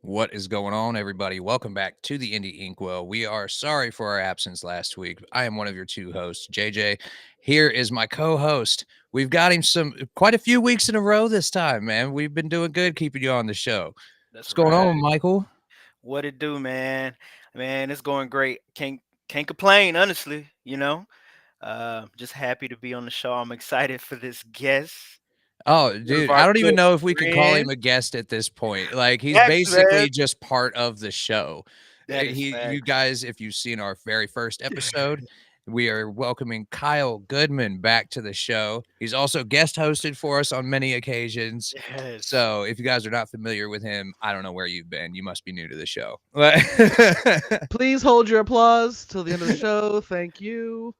What is going on, everybody? Welcome back to the Indie Inkwell. We are sorry for our absence last week. I am one of your two hosts, JJ. Here is my co-host. We've got him quite a few weeks in a row this time, man. We've been doing good keeping you on the show. That's What's going right. on, Michael? What it do, man? Man, it's going great. Can't complain, honestly. Just happy to be on the show. I'm excited for this guest. Oh, One of dude, I our don't even good know if we can call him friends. a guest at this point. Like, he's Yes, man. basically just part of the show. That is You facts. guys, if you've seen our very first episode, we are welcoming Kyle Goodman back to the show. He's also guest hosted for us on many occasions. Yes. So if you guys are not familiar with him, I don't know where you've been. You must be new to the show. Please hold your applause till the end of the show. Thank you.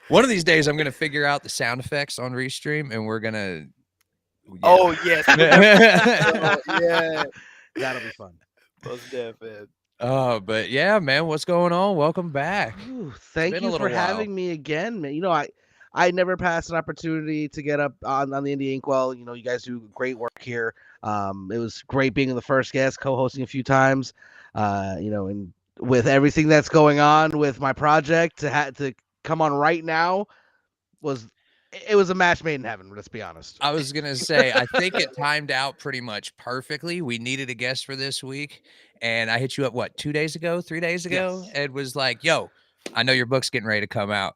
One of these days, I'm gonna figure out the sound effects on Restream, and we're gonna, yeah. Oh yes. Yeah. That'll be fun. Most definitely. Oh, but yeah, man, what's going on? Welcome back. Ooh, thank been a you little for while. having me again, man. I never passed an opportunity to get up on the Indie Inkwell. You guys do great work here. It was great being the first guest, co-hosting a few times. And with everything that's going on with my project, to come on right now was a match made in heaven. Let's be honest. I was gonna say, I think it timed out pretty much perfectly. We needed a guest for this week, and I hit you up 2 days ago, 3 days ago, Yes. and was like, "Yo, I know your book's getting ready to come out.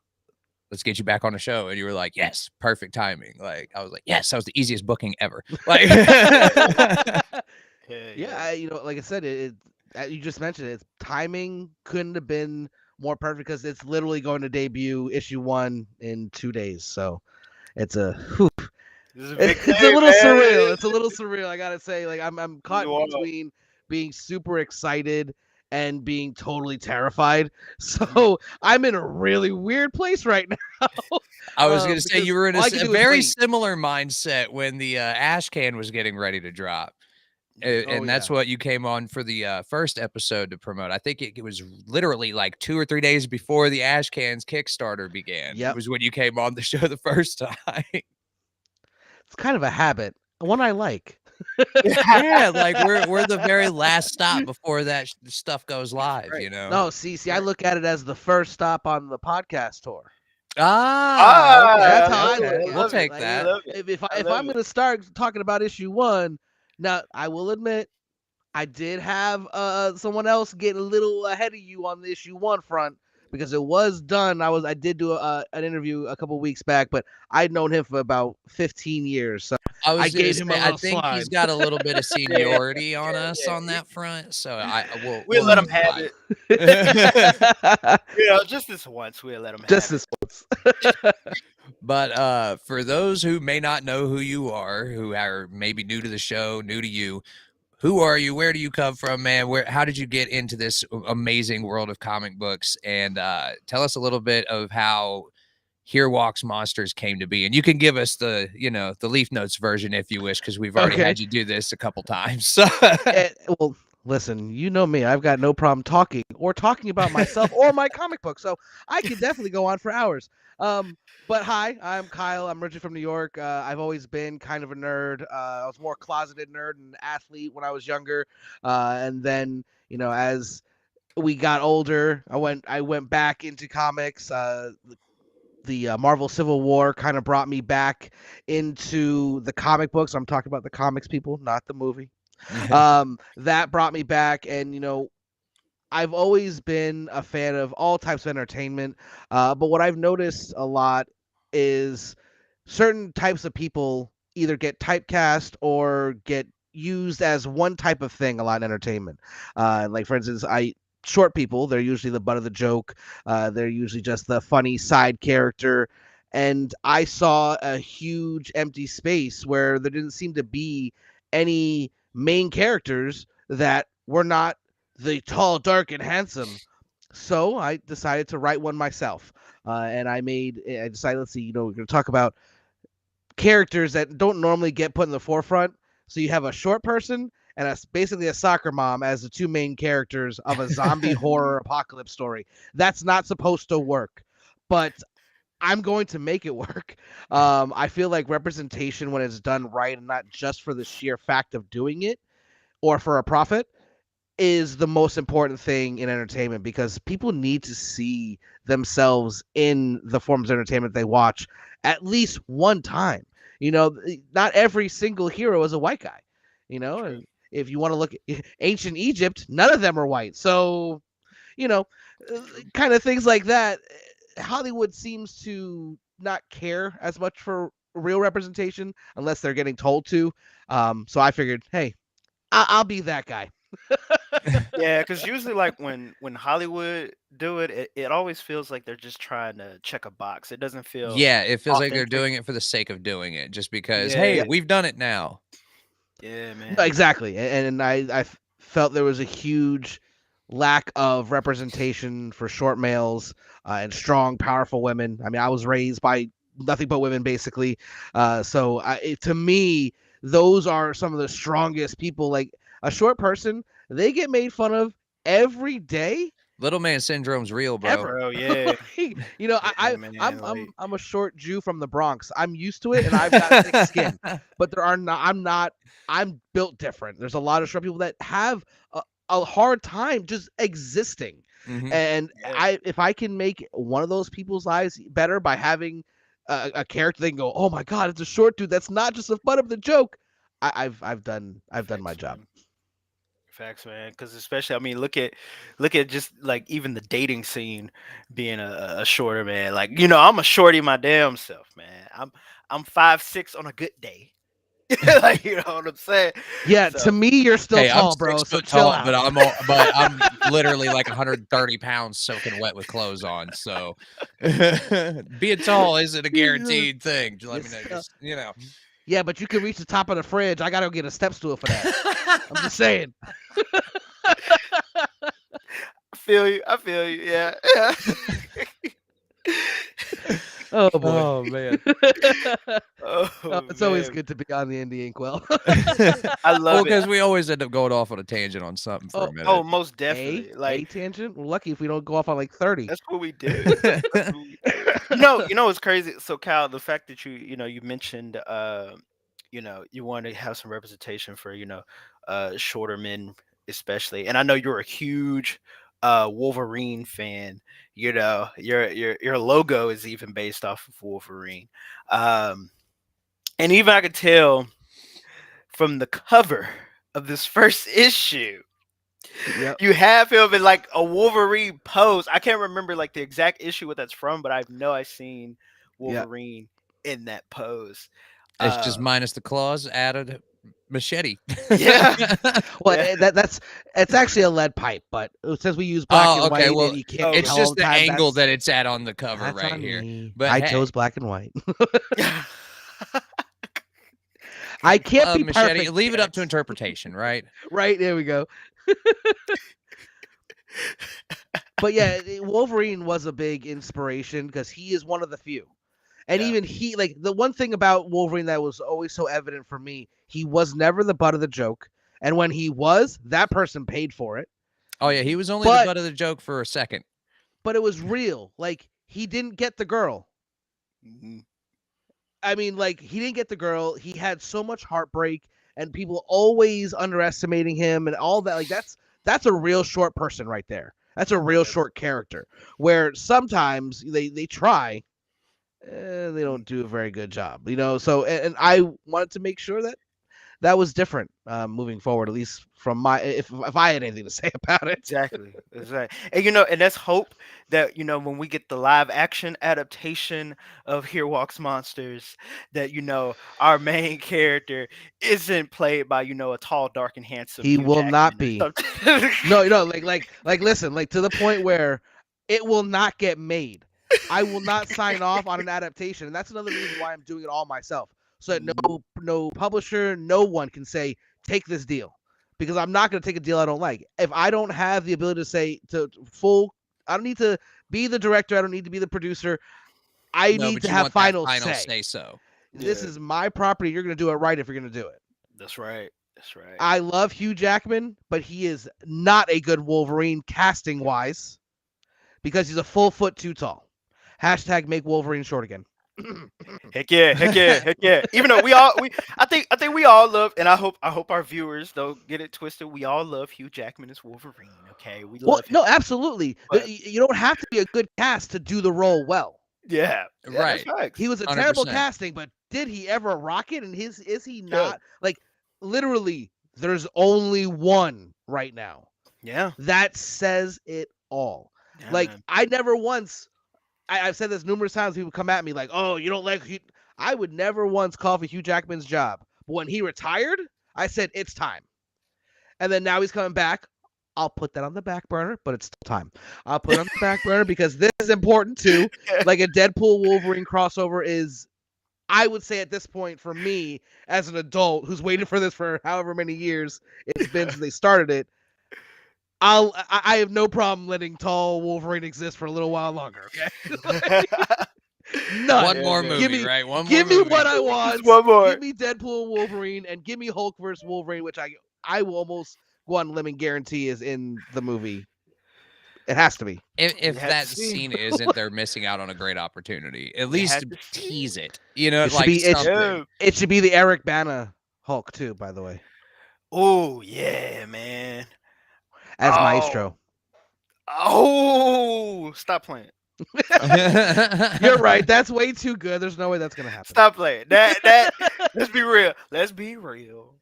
Let's get you back on the show." And you were like, "Yes, perfect timing." Like, I was like, "Yes, that was the easiest booking ever." Like, Yeah. like I said, you just mentioned it. Timing couldn't have been more perfect because it's literally going to debut issue 1 in 2 days. So it's This is a big it's a day, little man. surreal. It's a little surreal. I gotta say, like I'm caught You are. between being super excited and being totally terrified. So I'm in a really weird place right now. I was gonna say Because you were in all I can a do is very wait. similar mindset when the ash can was getting ready to drop. Oh And that's yeah. what you came on for the first episode to promote. I think it was literally like 2 or 3 days before the Ash Cans Kickstarter began. Yep. Was when you came on the show the first time. It's kind of a habit, one I like. Yeah, like we're the very last stop before that stuff goes live, Right. you know. No, see, I look at it as the first stop on the podcast tour. Ah, Ah, okay, That's I how I love look it. okay. I at We'll love it. it. take Like, I that. love it. I if love I'm it. gonna start talking about issue 1, now I will admit I did have someone else get a little ahead of you on the issue 1 front because it was done. I did do an interview a couple weeks back, but I'd known him for about 15 years, so I I was gonna gave him say, a I little think slide. he's got a little bit of Yeah. seniority on us Yeah. on that front, so We'll we'll let let him it have slide. it. Just this once, we'll let him Just have it. this once. But for those who may not know who you are, who are maybe new to the show, new to you, who are you? Where do you come from, man? How did you get into this amazing world of comic books? And tell us a little bit of how Here Walks Monsters came to be. And you can give us the Leaf Notes version if you wish, because we've already Okay. had you do this a couple times. So Well, listen, you know me. I've got no problem talking about myself or my comic book. So I could definitely go on for hours. But hi, I'm Kyle. I'm originally from New York. I've always been kind of a nerd. I was more closeted nerd and athlete when I was younger. And then, as we got older, I went back into comics. The Marvel Civil War kind of brought me back into the comic books. I'm talking about the comics, people, not the movie. That brought me back, and I've always been a fan of all types of entertainment. But what I've noticed a lot is certain types of people either get typecast or get used as one type of thing a lot in entertainment. Like for instance, I short people, they're usually the butt of the joke. They're usually just the funny side character. And I saw a huge empty space where there didn't seem to be any main characters that were not the tall, dark, and handsome. So I decided to write one myself. And I decided, let's see, we're going to talk about characters that don't normally get put in the forefront. So you have a short person and basically a soccer mom as the two main characters of a zombie horror apocalypse story. That's not supposed to work, but I'm going to make it work. I feel like representation, when it's done right and not just for the sheer fact of doing it, or for a profit is the most important thing in entertainment, because people need to see themselves in the forms of entertainment they watch at least one time. Not every single hero is a white guy. True. If you want to look at ancient Egypt, none of them are white. So, you know, kind of things like that. Hollywood seems to not care as much for real representation unless they're getting told to. So I figured, hey, I'll be that guy. Yeah, because usually like when Hollywood do it, it always feels like they're just trying to check a box. It doesn't feel Yeah, it feels like they're authentic. doing it for the sake of doing it, just because, hey, Yeah, we've done it now. yeah, No, man. exactly. And I felt there was a huge lack of representation for short males and strong, powerful women. I mean, I was raised by nothing but women, basically. To me, those are some of the strongest people. Like a short person, they get made fun of every day. Little man syndrome's real, bro. Ever. Bro, yeah, yeah, I'm man. I'm Like, I'm a short Jew from the Bronx. I'm used to it, and I've got thick skin. But there are not. I'm not. I'm built different. There's a lot of short people that have a hard time just existing. Mhm. And yeah, if I can make one of those people's lives better by having a character, they can go, oh my god, it's a short dude. That's not just a butt of the joke. I've done my facts, job. man. Facts, man. Because especially, I mean, look at just like even the dating scene being a shorter man. Like, I'm a shorty my damn self, man. I'm 5'6" on a good day. Like, you know what I'm saying? Yeah, So to me, you're still Hey, I'm tall, bro. 6 So foot chill tall, out. but I'm literally like 130 pounds soaking wet with clothes on, so being tall isn't a guaranteed thing. Just let me know, Yeah, but you can reach the top of the fridge. I gotta get a step stool for that. I'm just saying. I feel you. I feel you. Yeah. Yeah. Oh boy. Oh, man. Oh, Oh it's always man. good to be on the Indie Inkwell. I Well, love it. because we always end up going off on a tangent on something for Oh, a Oh, minute. most a definitely. a Like, tangent. We're lucky if we don't go off on like 30. that's what we do. That's what we do. You know what's crazy? So Cal, the fact that you mentioned you want to have some representation for, shorter men especially. And I know you're a huge Wolverine fan. Your logo is even based off of Wolverine. Um and even I could tell from the cover of this first issue, Yep. you have him in like a Wolverine pose. I can't remember like the exact issue what that's from, but I know I seen Yeah. Wolverine in that pose. It's just Um, minus the claws, added machete. yeah, Well, yeah. that's it's actually a lead pipe, but since we use black Oh, and okay, white well, and you can't Okay. it's tell all just the the time, angle that it's at on the cover that's right on here, me. but I hey, chose black and white. I can't be machete, perfect, leave it up to Jax. interpretation, right? Right, there we go. But yeah, Wolverine was a big inspiration because he is one of the few. And Yeah. even he, like, the one thing about Wolverine that was always so evident for me, he was never the butt of the joke. And when he was, that person paid for it. Oh, yeah, he was only the But butt of the joke for a second. it was real. Like, he didn't get the girl. Mhm. I mean, like, he didn't get the girl. He had so much heartbreak and people always underestimating him and all that. Like, that's a real short person right there. That's a real Yes. short character. Where sometimes they try, they Mhm. don't do a very good job. So and I wanted to make sure that was different moving forward, at least from my if I had anything to say about it. Exactly. Exactly. And and let's hope that when we get the live action adaptation of Here Walks Monsters, that our main character isn't played by a tall, dark, and handsome He Hugh will not Jackman or be. something. No, like listen, like to the point where it will not get made. I will not sign off on an adaptation, and that's another reason why I'm doing it all myself, so that Mhm. no publisher, no one can say take this deal, because I'm not going to take a deal I don't like. If I don't have the ability to say I don't need to be the director. I don't need to be the producer. I No, need but to you have want that final final say. say so. This Yeah, is my property. You're going to do it right if you're going to do it. that's right. That's right. I love Hugh Jackman, but he is not a good Wolverine casting wise because he's a full foot too tall. Hashtag make Wolverine short again. Heck yeah, heck yeah, heck yeah. Even though I think we all love, and I hope our viewers don't get it twisted. We all love Hugh Jackman as Wolverine. Okay, we Well, love him. no, absolutely. But You don't have to be a good cast to do the role well. yeah, yeah, that's Right. facts. He was a terrible 100%. casting, but did he ever rock it? And is he Yeah, not like literally? There's only one right now yeah, that says it all. yeah, Like man. I never once. I've said this numerous times. People come at me like, "Oh, you don't like." I would never once call for Hugh Jackman's job. But when he retired, I said it's time. And then now he's coming back. I'll put that on the back burner, but it's still time. I'll put it on the back burner because this is important too. Like a Deadpool Wolverine crossover is, I would say at this point for me as an adult who's waited for this for however many years it's been since they started it. I have no problem letting tall Wolverine exist for a little while longer. Okay, none. One Yeah, more man. Give movie, me, right? One more give me movie. what I Just want. one more. Give me Deadpool Wolverine and give me Hulk versus Wolverine, which I will almost go on a limb and guarantee is in the movie. It has to be. If had that to see. scene isn't, they're missing out on a great opportunity. At We least had to see. tease it. You know, It should like be. something. Yeah. It should be the Eric Bana Hulk too. By the way, Oh yeah, man. as Oh, Maestro. oh, stop playing. You're right. That's way too good. There's no way that's gonna happen. Stop playing. That. Let's be real. Let's be real.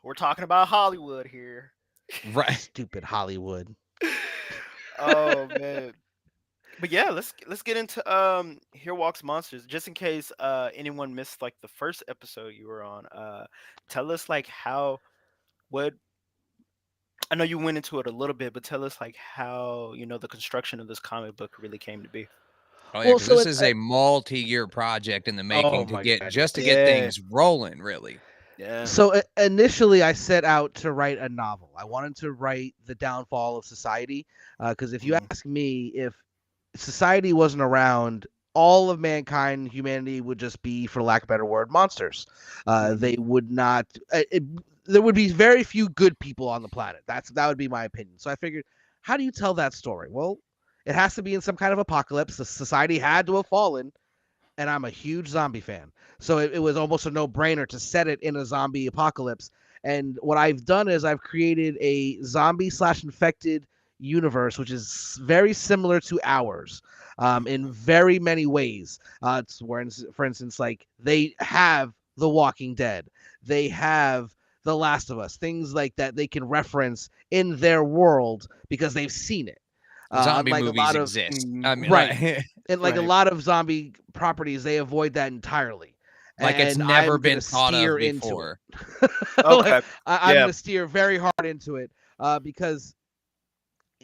We're talking about Hollywood here. Right. Stupid Hollywood. Oh man. But yeah, let's get into Here Walks Monsters. Just in case anyone missed like the first episode you were on. Tell us like what I know you went into it a little bit, but tell us like how the construction of this comic book really came to be. Oh yeah, Well, because so this it, is a multi-year project in the oh making my get goodness. Yeah, things rolling. Really. yeah. So initially, I set out to write a novel. I wanted to write the downfall of society, because if you Mhm. ask me, if society wasn't around, all of mankind, humanity would just be, for lack of a better word, monsters. Mhm. They would not. There would be very few good people on the planet. That would be my opinion. So I figured, how do you tell that story? Well, it has to be in some kind of apocalypse. The society had to have fallen, and I'm a huge zombie fan. So it was almost a no-brainer to set it in a zombie apocalypse. And what I've done is I've created a zombie/infected universe, which is very similar to ours, in very many ways. It's where, for instance, like they have The Walking Dead, they have The Last of Us, things like that they can reference in their world because they've seen it. Zombie Unlike a movies lot of exist. Mhm. I mean, right. like, And like a Right. lot of zombie properties, they avoid that entirely. like it's And never I'm been gonna thought of steer into it. before. Like, Okay. I'm Yeah. gonna steer very hard into it, because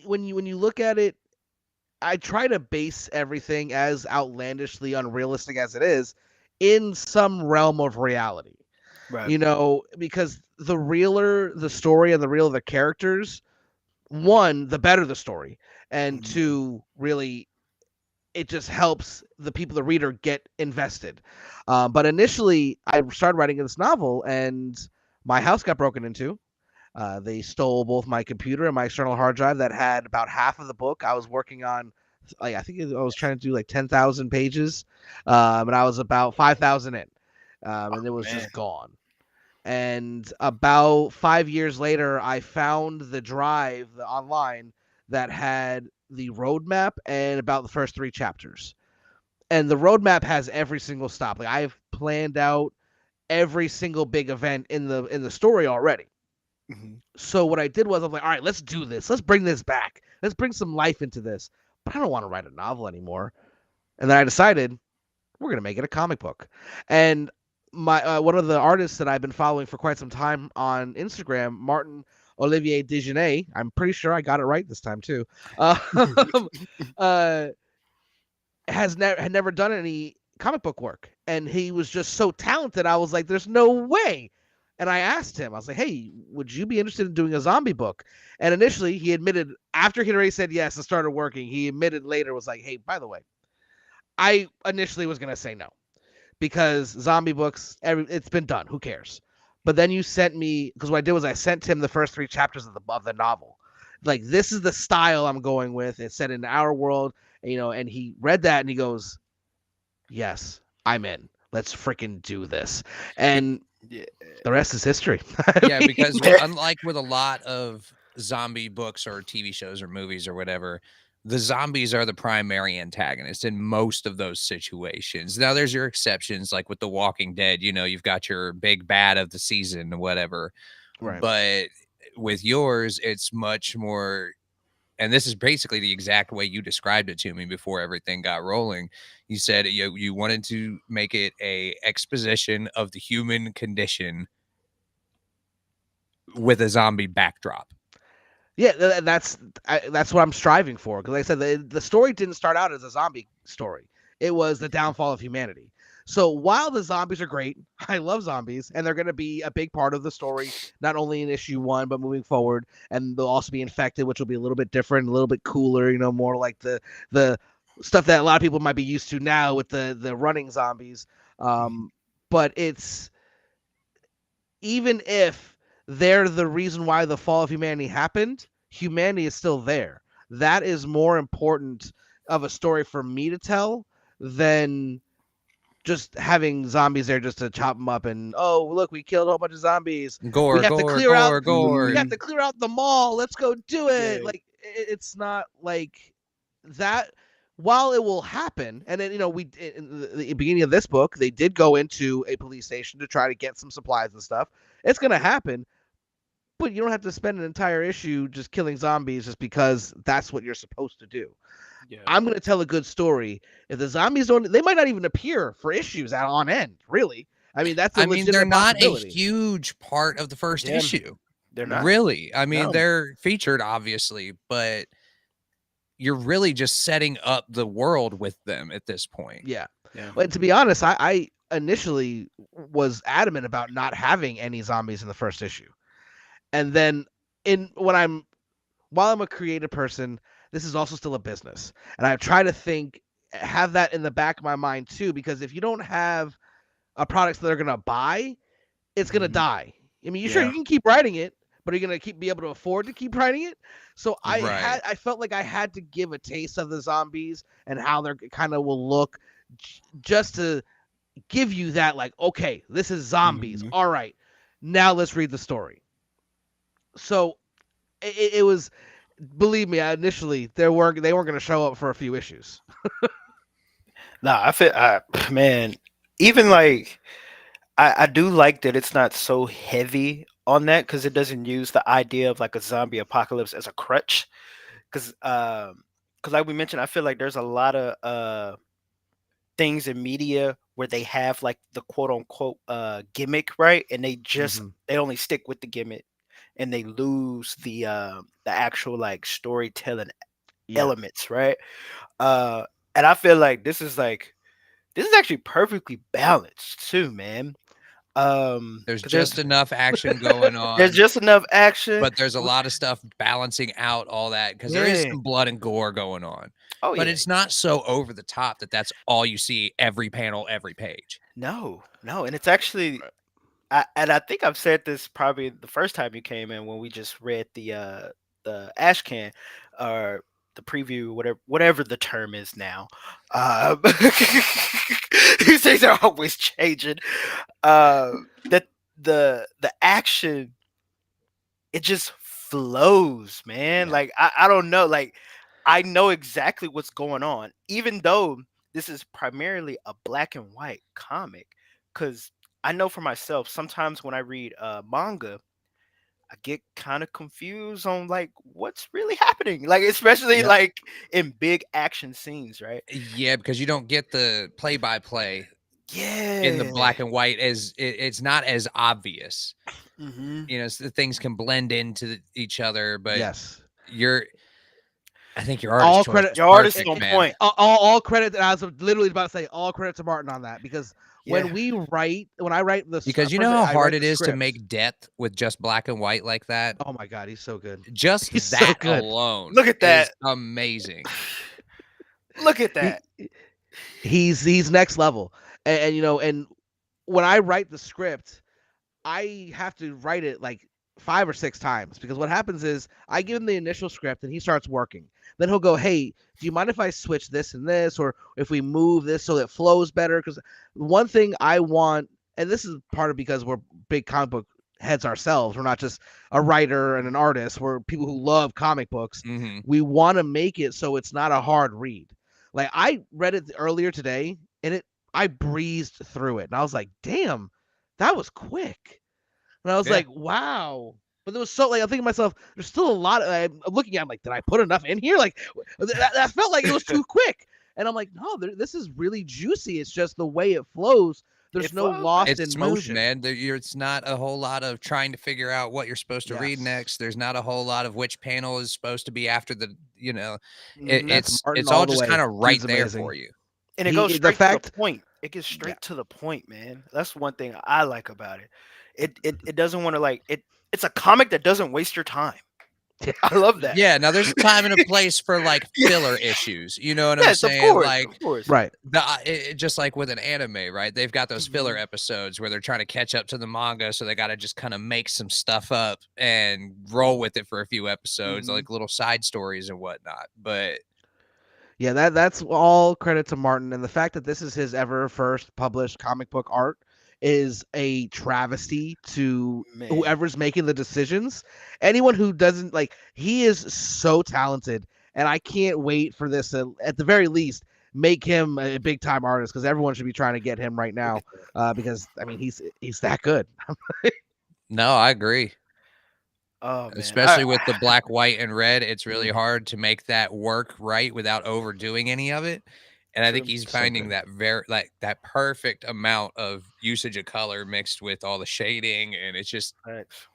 when you look at it, I try to base everything as outlandishly unrealistic as it is in some realm of reality. Right. Because the realer the story and the realer the characters, one, the better the story, and Mhm. two, really it just helps the reader get invested. But initially, I started writing this novel, and my house got broken into. They stole both my computer and my external hard drive that had about half of the book I was working on. Like I think I was trying to do like 10,000 pages, and I was about 5,000 in, and it was Man. just gone. And about 5 years later, I found the drive online that had the roadmap and about the first three chapters. And the roadmap has every single stop. Like I've planned out every single big event in the story already. Mhm. So what I did was I'm like, all right, let's do this. Let's bring this back. Let's bring some life into this. But I don't want to write a novel anymore. And then I decided we're gonna make it a comic book. And my one of the artists that I've been following for quite some time on Instagram, Martin Olivier Dejanay, I'm pretty sure I got it right this time too. Uh, had never done any comic book work, and he was just so talented. I was like, "There's no way." And I asked him, I was like, "Hey, would you be interested in doing a zombie book?" And initially, he admitted, after he'd already said yes and started working, he admitted later, was like, "Hey, by the way, I initially was gonna say no because zombie books, it's been done. Who cares?" But then you sent me, because what I did was I sent him the first three chapters of the novel, like this is the style I'm going with. It's set in our world, and he read that and he goes, yes, I'm in. Let's freaking do this. And Yeah. the rest is history. Yeah, because unlike with a lot of zombie books or TV shows or movies or whatever, the zombies are the primary antagonist in most of those situations. Now, there's your exceptions, like with The Walking Dead, you've got your big bad of the season or whatever. Right. But with yours, it's much more. And this is basically the exact way you described it to me before everything got rolling. You said you wanted to make it a exposition of the human condition with a zombie backdrop. Yeah, that's what I'm striving for. Because like I said, the story didn't start out as a zombie story. It was the downfall of humanity. So while the zombies are great, I love zombies, and they're going to be a big part of the story, not only in issue 1 but moving forward. And they'll also be infected, which will be a little bit different, a little bit cooler. More like the stuff that a lot of people might be used to now with the running zombies. But it's, even if they're the reason why the fall of humanity happened, humanity is still there. That is more important of a story for me to tell than just having zombies there just to chop them up and, oh, look, we killed a whole bunch of zombies. Gore, We have to gore, clear out. gore, gore. We have to clear out the mall. Let's go do it. Yeah. Like, it's not like that. While it will happen, and then we in the beginning of this book, they did go into a police station to try to get some supplies and stuff. It's gonna happen, but you don't have to spend an entire issue just killing zombies just because that's what you're supposed to do. Yeah. I'm gonna tell a good story. If the zombies don't, they might not even appear for issues on end. Really, I mean that's a legitimate they're not a possibility. huge part of the first Yeah. issue. They're not. Really. I mean, No. they're featured obviously, but you're really just setting up the world with them at this point. Yeah. Yeah. But to be honest, I initially was adamant about not having any zombies in the first issue. And then while I'm a creative person, this is also still a business. And I try to have that in the back of my mind too, because if you don't have a product that they're gonna buy, it's gonna die. I mean, sure you can keep writing it, but are you gonna be able to afford to keep writing it? So I felt like I had to give a taste of the zombies and how they're kind of will look, just to give you that, like, okay, this is zombies. All right, now let's read the story. So it was, believe me, initially they weren't going to show up for a few issues. Nah, I feel, man, even like I do like that it's not so heavy on that, because it doesn't use the idea of like a zombie apocalypse as a crutch. Because like we mentioned, I feel like there's a lot of things in media where they have like the quote unquote gimmick, right? And they just they only stick with the gimmick, and they lose the actual like storytelling elements, right? And I feel like this is actually perfectly balanced too, man. There's just enough action going on. There's just enough action, but there's a lot of stuff balancing out all that, because there is some blood and gore going on. Oh, but it's not so over the top that's all you see every panel, every page. No, and it's actually, and I think I've said this probably the first time you came in, when we just read the Ashcan, or the preview, whatever the term is now. These things are always changing. That the action, it just flows, man. Yeah. Like I don't know, like I know exactly what's going on, even though this is primarily a black and white comic. Because I know for myself, sometimes when I read manga, I get kind of confused on like what's really happening, like especially like in big action scenes, right? Yeah, because you don't get the play-by-play. Yeah, in the black and white, as it's not as obvious. The things can blend into each other, but I think your artist all choice credit, your artist is on man. point. All credit. I was literally about to say all credit to Martin on that, because when I write this, because you know how hard it is to make depth with just black and white like that. Oh my god, he's so good. Just he's that so good. alone, look at that, is amazing. Look at that. He's next level, and when I write the script, I have to write it like 5 or 6 times, because what happens is I give him the initial script and he starts working. Then he'll go, "Hey, do you mind if I switch this and this, or if we move this so that it flows better?" Because one thing I want, and this is part of because we're big comic book heads ourselves. We're not just a writer and an artist. We're people who love comic books. Mm-hmm. We want to make it so it's not a hard read. Like I read it earlier today, and I breezed through it, and I was like, "Damn, that was quick." And I was Yeah. like, "Wow." But there was so like I'm thinking to myself, there's still a lot. I'm looking at, I'm like, did I put enough in here? Like that felt like it was too quick. And I'm like, no, this is really juicy. It's just the way it flows. There's It no flows, man. lost It's in smooth, motion. man. It's not a whole lot of trying to figure out what you're supposed to read Yes. next. There's not a whole lot of which panel is supposed to be after the, Mhm. That's Martin it's all all the just way. kind of right Dude's there amazing. for you. And it He- goes the straight to fact- the point. It gets straight to the point, man. That's one thing I like about it. It doesn't want to like it. It's a comic that doesn't waste your time. I love that. Yeah, now there's a time and a place for like filler issues. You know what I'm Yes, of saying? course, Like of course. Right. just like with an anime, right? They've got those filler Mhm. episodes where they're trying to catch up to the manga, so they got to just kind of make some stuff up and roll with it for a few episodes, Mhm. like little side stories and whatnot. But Yeah, that's all credit to Martin, and the fact that this is his ever first published comic book art is a travesty to Man. whoever's making the decisions. Anyone who doesn't like, he is so talented, and I can't wait for this to, at the very least, make him a big time artist, because everyone should be trying to get him right now. Because I mean, he's that good. no, I agree. Oh man. Especially with the black, white, and red, it's really Mhm. hard to make that work right without overdoing any of it. And I think True. he's So finding good. that that perfect amount of usage of color mixed with all the shading, and Facts.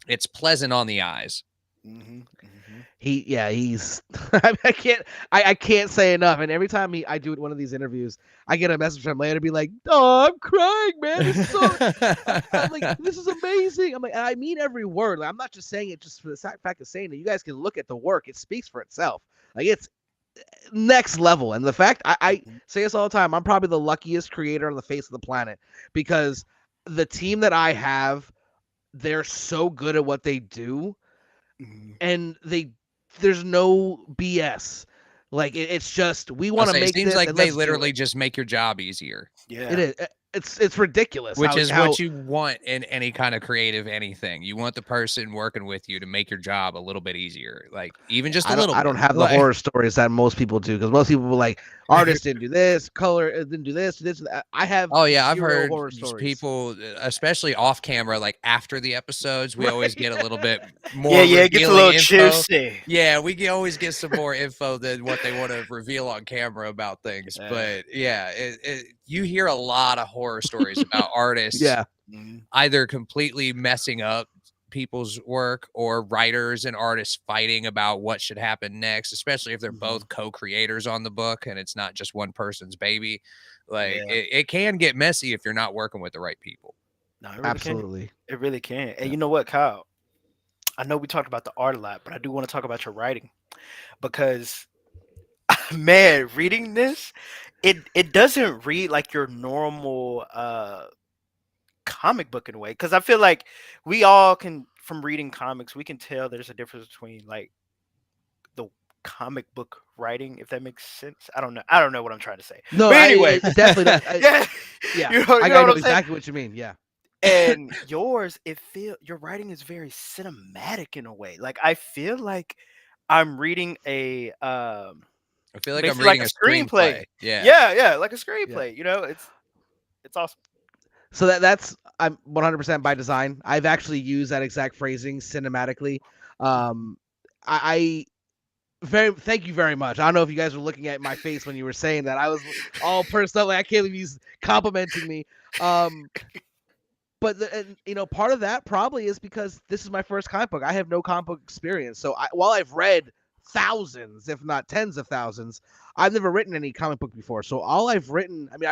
it's pleasant on the eyes. Mhm. Mhm. He's I can't say enough. And every time I do one of these interviews, I get a message from him later to be like, "Oh, I'm crying, man. This is so I'm like, this is amazing." I'm like, and I mean every word. Like, I'm not just saying it just for the fact of saying it. You guys can look at the work. It speaks for itself. Like, it's next level. And the fact I Mhm. say this all the time, I'm probably the luckiest creator on the face of the planet, because the team that I have, they're so good at what they do, Mhm. and there's no BS. Like, it's just, we I'll want to say it make seems this, like and they let's do literally it. just make your job easier, Yeah. It is. It's ridiculous. which how, is how what you want in any kind of creative anything. You want the person working with you to make your job a little bit easier, like even just a little I don't bit. have the Like, horror stories that most people do, because most people were like, artists didn't do this, color didn't do this. I have oh yeah, I've zero heard horror just stories. people, especially off camera, like after the episodes, we always get a little bit Yeah, more yeah, it gets a revealing little info. juicy. Yeah, always get some more info than what they want to reveal on camera about things. Yeah. But yeah, you hear a lot of horror stories about artists Yeah. Mhm. either completely messing up people's work or writers and artists fighting about what should happen next, especially if they're both co-creators on the book and it's not just one person's baby. Like Yeah. it can get messy if you're not working with the right people. No, it really Absolutely. can. It really can. And you know what, Kyle? I know we talked about the art a lot, but I do want to talk about your writing, because man, reading this, it doesn't read like your normal comic book in a way. Because I feel like we all can, from reading comics, we can tell there's a difference between like the comic book writing, if that makes sense. I don't know. I don't know what I'm trying to say. No, But anyway, it definitely does. yeah, Yeah. you know I what know I'm saying. exactly what you mean. Yeah. And yours, your writing is very cinematic in a way. Like I feel like I'm reading a I feel like I'm basically like reading a a screenplay. Yeah. Yeah, like a screenplay. You know, it's awesome. So that's I'm 100% by design. I've actually used that exact phrasing cinematically. I very thank you very much. I don't know if you guys were looking at my face when you were saying that. I was all pursed up, like I can't believe he's complimenting me. But part of that probably is because this is my first comic book. I have no comic book experience. So while I've read thousands, if not tens of thousands, I've never written any comic book before. So all I've written, I mean,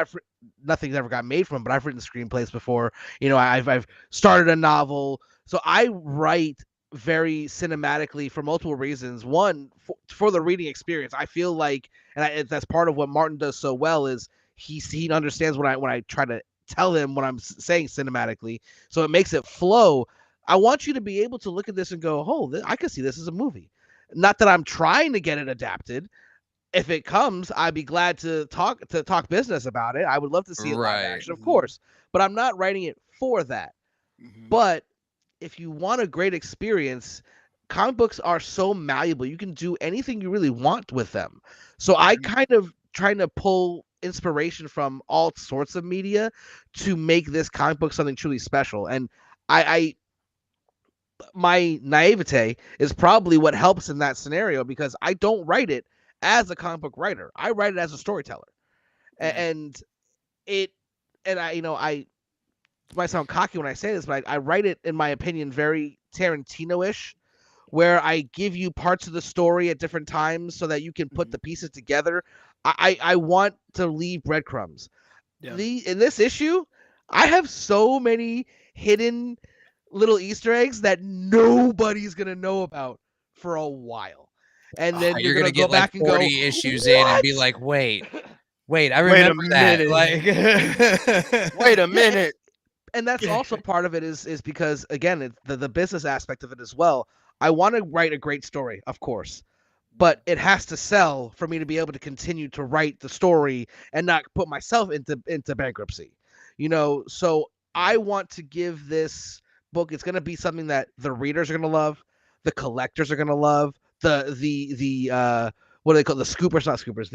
nothing's ever got made from, but I've written screenplays before. I've started a novel. So I write very cinematically for multiple reasons. One, for the reading experience. I feel like, and that's part of what Martin does so well, is he understands when I try to tell him what I'm saying cinematically, so it makes it flow. I want you to be able to look at this and go, oh, I can see this as a movie. Not that I'm trying to get it adapted. If it comes, I'd be glad to talk business about it. I would love to see it live Right. action, of course, but I'm not writing it for that. But if you want a great experience, comic books are so malleable. You can do anything you really want with them. So I kind of trying to pull inspiration from all sorts of media to make this comic book something truly special. And I my naivete is probably what helps in that scenario, because I don't write it as a comic book writer. I write it as a storyteller. And it, and I might sound cocky when I say this, but I write it, in my opinion, very Tarantino-ish, where I give you parts of the story at different times so that you can put the pieces together. I want to leave breadcrumbs. In this issue, I have so many hidden little Easter eggs that nobody's gonna know about for a while, and then you're gonna go get back like and 40 go, issues in and be like, wait, I remember that. Like, wait a minute. And that's also part of it is because, again, it's the business aspect of it as well. I want to write a great story, of course, but it has to sell for me to be able to continue to write the story and not put myself into bankruptcy. So I want to give this book, it's going to be something that the readers are going to love, the collectors are going to love, the what do they call the scoopers, not scoopers,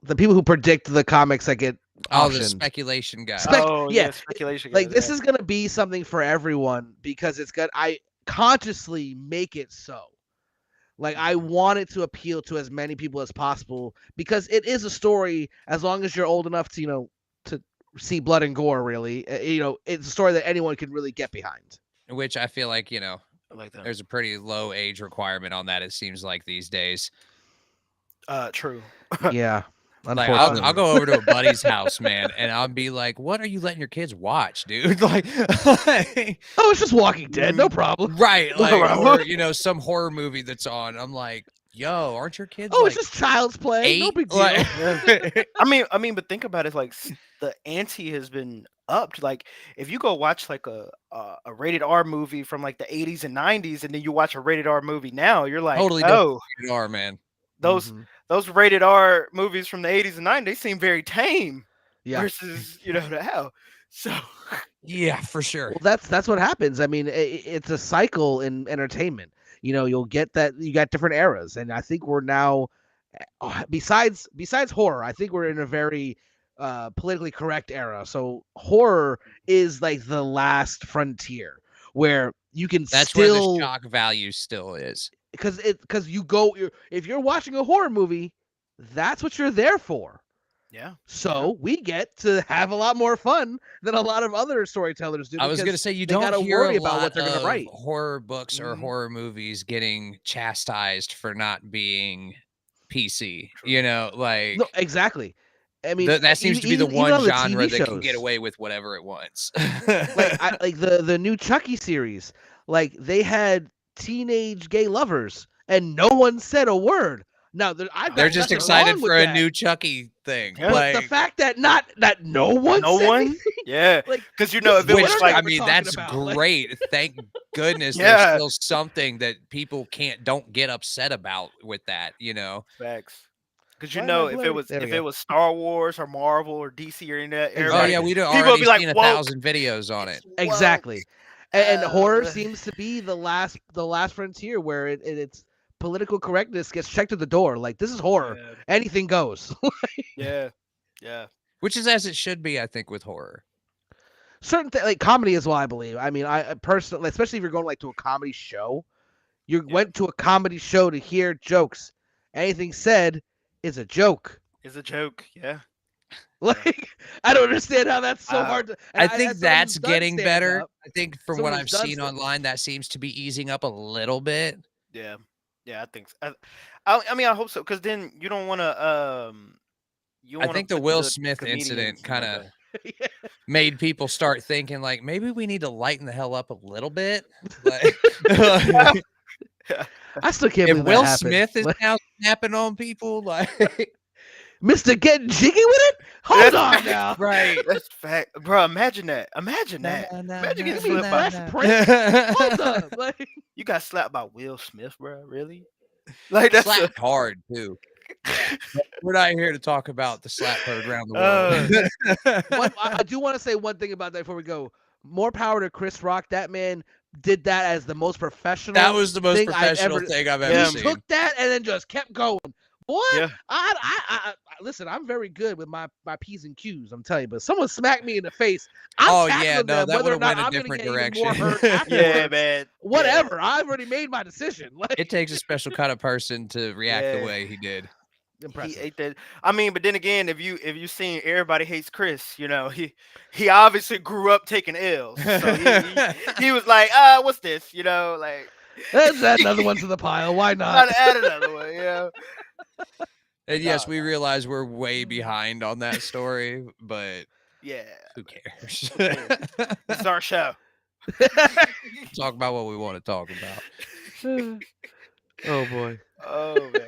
the people who predict the comics that get all the optioned. speculation guys. Speculation. Like, this is gonna be something for everyone, because I consciously make it so. Like, I want it to appeal to as many people as possible, because it is a story. As long as you're old enough to to see blood and gore, really, it's a story that anyone can really get behind. Which I feel like I like that. there's a pretty low age requirement on that. It seems like these days. True. Yeah. Like, I'll go over to a buddy's house, man, and I'll be like, "What are you letting your kids watch, dude?" Like, oh, it's just Walking Dead, no problem. Right? Like, or some horror movie that's on. I'm like, "Yo, aren't your kids?" Oh, like, it's just Child's Play, no big deal. I mean, but think about it. Like, the ante has been upped. Like, if you go watch like a rated R movie from like the 80s and 90s, and then you watch a rated R movie now, you're like, totally oh, rated R, man. Those rated R movies from the 80s and 90s, they seem very tame. Yeah. Versus, now. So yeah, for sure. Well, that's what happens. I mean, it's a cycle in entertainment. You'll get that, you got different eras, and I think we're now, besides horror, I think we're in a very politically correct era. So horror is like the last frontier where you can that's still, where the shock value still is. Because if you're watching a horror movie, that's what you're there for. Yeah. So we get to have a lot more fun than a lot of other storytellers do. I was gonna say, you don't gotta hear worry a about lot what they're gonna of write. horror books or horror movies getting chastised for not being PC. Like, no, exactly. I mean, that seems to be the one genre that can get shows, away with whatever it wants. like the new Chucky series, like they had teenage gay lovers and no one said a word. Now they're just excited for a new Chucky thing. Yeah. But the fact that no one, yeah, because if it was like, I mean, that's great. Thank goodness there's still something that people don't get upset about with that. Facts. Because if it was Star Wars or Marvel or DC or any of that, oh yeah, we'd already seen 1,000 videos on it. Exactly. And horror seems to be the last frontier where it's political correctness gets checked at the door. Like, this is horror. Yeah. Anything goes. Yeah. Which is as it should be, I think, with horror. Certain things, like comedy as well, I believe. I mean, I personally, especially if you're going like to a comedy show, went to a comedy show to hear jokes. Anything said is a joke. Yeah. Like, I don't understand how that's so hard to. I think that's getting better. I think from what I've seen online, that seems to be easing up a little bit. Yeah. Yeah, I think so. I mean, I hope so, because then you don't want to. I think the Will Smith incident kind of made people start thinking, like, maybe we need to lighten the hell up a little bit. Like, I still can't believe Will Smith is now snapping on people. Like, Mr. Getting Jiggy with it? Hold on now. Right. That's fact, bro. Imagine that. Imagine Na, that. na, na, Imagine na, getting You mean slipped na, by. Fresh na. Prince? Hold up. Like, You got slapped by Will Smith, bro. Really? Like that's a. Slapped hard too. Yeah. But we're not here to talk about the slap heard around the Uh, world. I do want to say one thing about that before we go. More power to Chris Rock. That man did that as the most professional That was the most thing I've professional ever. thing I've Yeah. ever He seen. took that and then just kept going. Boy, Yeah. listen. I'm very good with my p's and q's. I'm telling you, but someone smacked me in the face. I'm tackling no, them, that whether would or have not went a I'm going to different get even more direction. hurt afterwards. Yeah, man. Whatever. I've already made my decision. Like, It takes a special kind of person to react the Yeah. way he did. He impressive. ate that. I mean, but then again, if you seen Everybody Hates Chris, he obviously grew up taking L's, so he was like, what's this? Like Let's add another one to the pile. Why not? gotta add another one. And No, yes, we realize we're way behind on that story, but yeah. who cares? cares? This is our show. Talk about what we want to talk about. Oh boy. Oh man.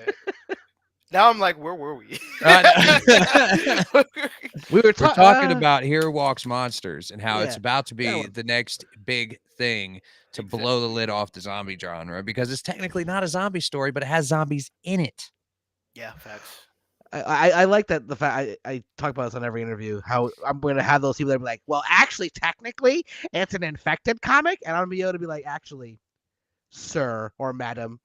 Now I'm like, where were we? We were We're talking about Here Walks Monsters and how it's Yeah, about to that be one. the next big thing to Exactly. blow the lid off the zombie genre because it's technically not a zombie story, but it has zombies in it. Yeah, facts. I like that the fact I talk about this on every interview. How I'm going to have those people that be like, well, actually, technically, it's an infected comic, and I'm gonna be able to be like, actually, sir or madam,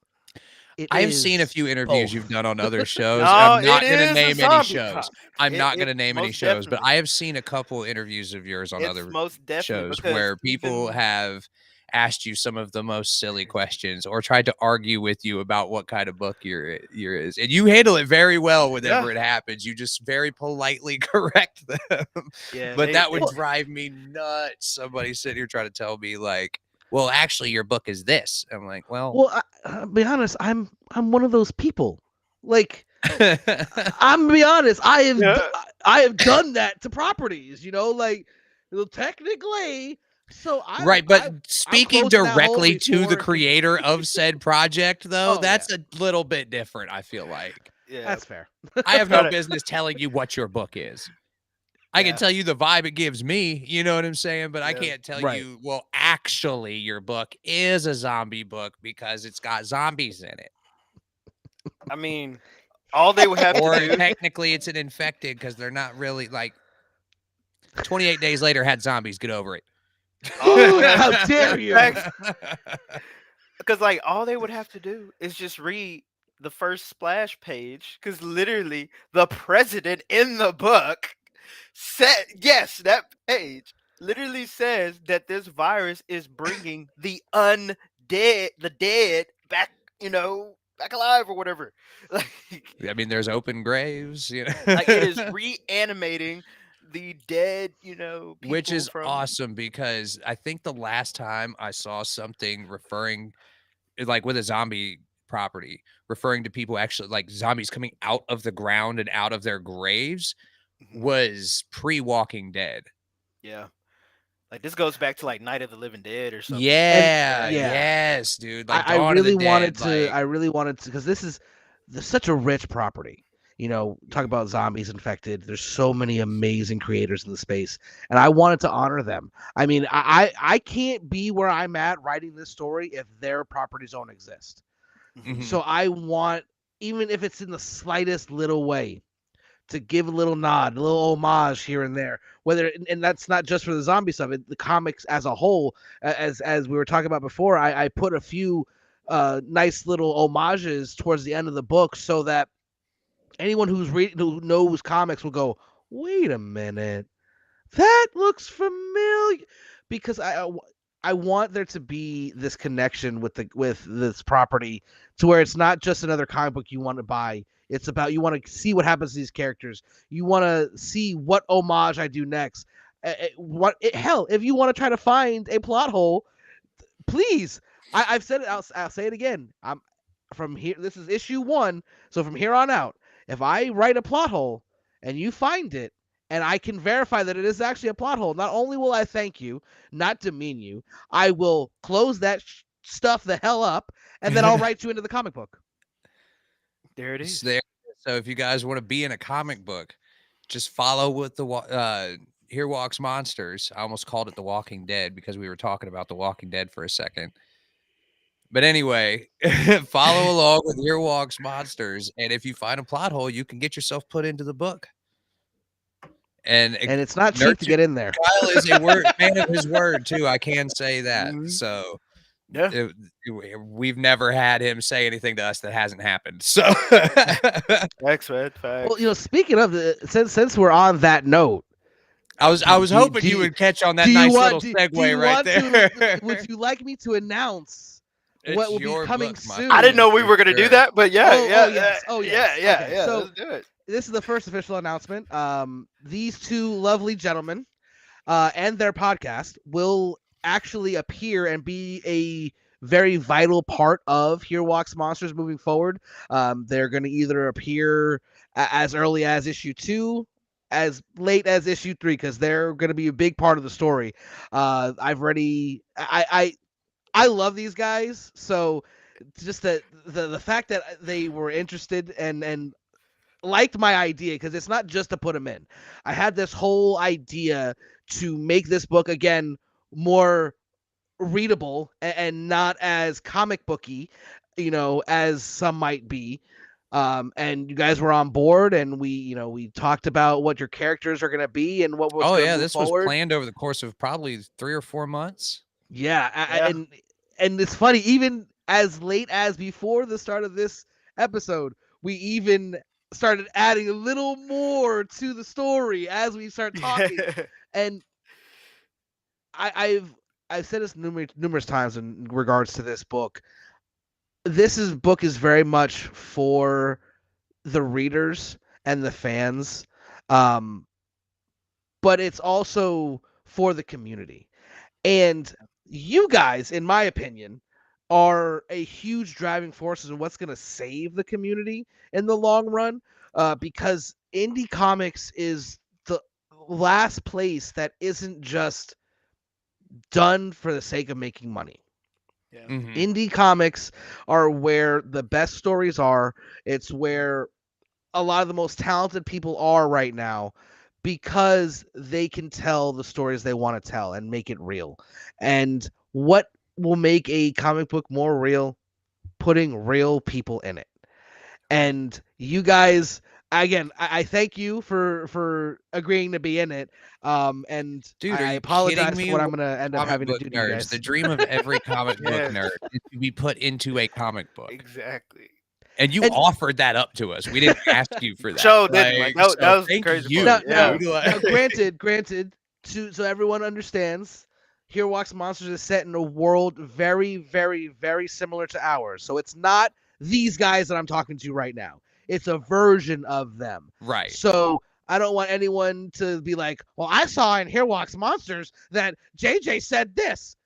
it I have seen a is few interviews both. you've done on other shows. No, I'm it not going to is a name any zombie shows. comic. I'm not It going to name any most shows, but definitely. I have seen a couple interviews of yours on It's other most definitely shows because where people even have asked you some of the most silly questions or tried to argue with you about what kind of book your is. And you handle it very well whenever yeah, it happens. You just very politely correct them. yeah, But that would they drive me nuts. Somebody sitting here trying to tell me like, well, actually your book is this. I'm like, well, Well, I'll be honest, I'm one of those people. Like, I'm gonna be honest, yeah. I have done that to properties. Like, well, technically. So right, but I'm speaking closing that hole directly to the before. creator of said project, though, Oh, that's a little bit different, I feel like. Yeah, That's fair. I have no Gotta- business telling you what your book is. I can Yeah. tell you the vibe it gives me, you know what I'm saying? But I Yeah. can't tell Right. you, well, actually, your book is a zombie book because it's got zombies in it. I mean, all they would have Or to do. technically, it's an infected because they're not really like 28 days later had zombies. Get over it. Oh, How dare you? Because like all they would have to do is just read the first splash page, because literally the president in the book said, yes, that page literally says that this virus is bringing the dead back, back alive or whatever. Like, I mean, there's open graves, you know. like it is reanimating the dead, Which people is from. awesome because I think the last time I saw something referring like with a zombie property, referring to people actually like zombies coming out of the ground and out of their graves Mhm. was pre-Walking Dead. Yeah. Like this goes back to like Night of the Living Dead or something. Yeah, yeah. yes, dude. Like I Dawn of really the wanted Dead, to. like, I really wanted to because this is such a rich property. Talk about zombies infected. There's so many amazing creators in the space, and I wanted to honor them. I mean, I can't be where I'm at writing this story if their properties don't exist. Mhm. Mhm. So I want, even if it's in the slightest little way, to give a little nod, a little homage here and there. Whether and that's not just for the zombie stuff, the comics as a whole. As we were talking about before, I put a few nice little homages towards the end of the book so that anyone who's reading who knows comics will go, wait a minute, that looks familiar, because I want there to be this connection with this property to where it's not just another comic book you want to buy. It's about you want to see what happens to these characters. You want to see what homage I do next. Hell, if you want to try to find a plot hole, please. I've said it. I'll say it again. I'm from here. This is issue 1, so from here on out, if I write a plot hole and you find it, and I can verify that it is actually a plot hole, not only will I thank you, not demean you, I will close that stuff the hell up, and then I'll write you into the comic book. There it is. There. So if you guys want to be in a comic book, just follow with the Here Walks Monsters. I almost called it The Walking Dead because we were talking about The Walking Dead for a second. But anyway, follow along with Here Walks Monsters, and if you find a plot hole, you can get yourself put into the book. And it's not cheap to get in there. Kyle is a man of his word too. I can say that. So Yeah. we've never had him say anything to us that hasn't happened. So Facts, man. Facts. Well, speaking of since we're on that note, I was hoping you would catch on that nice little segue right there. Would you like me to announce what will be coming soon? I didn't know we were gonna do that, but yeah. Yes. Yeah. So let's do it. this is the first official announcement. These two lovely gentlemen and their podcast will actually appear and be a very vital part of Here Walks Monsters moving forward. They're going to either appear as early as issue 2, as late as issue 3, because they're going to be a big part of the story. I love these guys, so just the fact that they were interested and liked my idea, because it's not just to put them in. I had this whole idea to make this book again more readable and not as comic booky, as some might be. And you guys were on board, and we talked about what your characters are going to be and what was. Oh yeah, this was planned over the course of probably 3 or 4 months. Yeah. And it's funny, even as late as before the start of this episode, we even started adding a little more to the story as we start talking. And I've said this numerous times in regards to this book. This book is very much for the readers and the fans, but it's also for the community. And you guys, in my opinion, are a huge driving force in what's going to save the community in the long run, because indie comics is the last place that isn't just done for the sake of making money. Yeah. Mm-hmm. Indie comics are where the best stories are. It's where a lot of the most talented people are right now, because they can tell the stories they want to tell and make it real. And what will make a comic book more real? Putting real people in it. And you guys, again, I thank you for agreeing to be in it. And dude, I apologize for what I'm going to end up having to do to you guys. The dream of every comic book nerd is to be put into a comic book. Exactly. And you offered that up to us. We didn't ask you for that. Joe didn't. That was crazy. You. Now, granted, so everyone understands, Here Walks Monsters is set in a world very, very, very similar to ours. So it's not these guys that I'm talking to right now. It's a version of them. Right. So I don't want anyone to be like, well, I saw in Here Walks Monsters that JJ said this.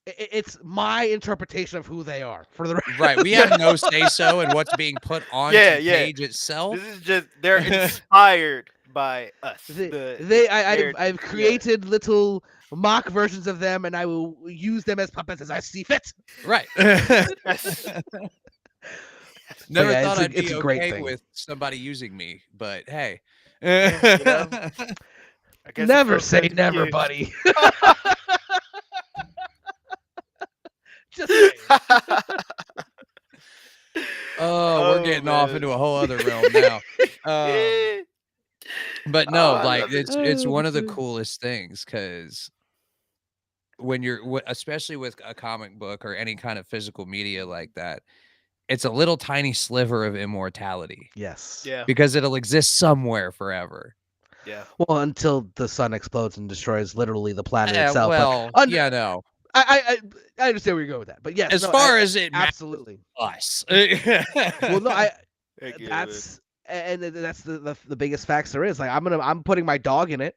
It's my interpretation of who they are. For the right, we have no say-so in what's being put on the page itself. This is just they're inspired by us. I've created little mock versions of them, and I will use them as puppets as I see fit. Right. Never thought I'd be okay with somebody using me, but hey. I guess never say never, buddy. Just we're getting off into a whole other realm now. But no, it's one of the coolest things, because when you're, especially with a comic book or any kind of physical media like that, it's a little tiny sliver of immortality. Yes. Yeah. Because it'll exist somewhere forever. Yeah. Well, until the sun explodes and destroys literally the planet itself. Well, no. I understand where you're going with that, but yes, as far as it absolutely us. Well, no, that's the biggest facts there is. Like, I'm putting my dog in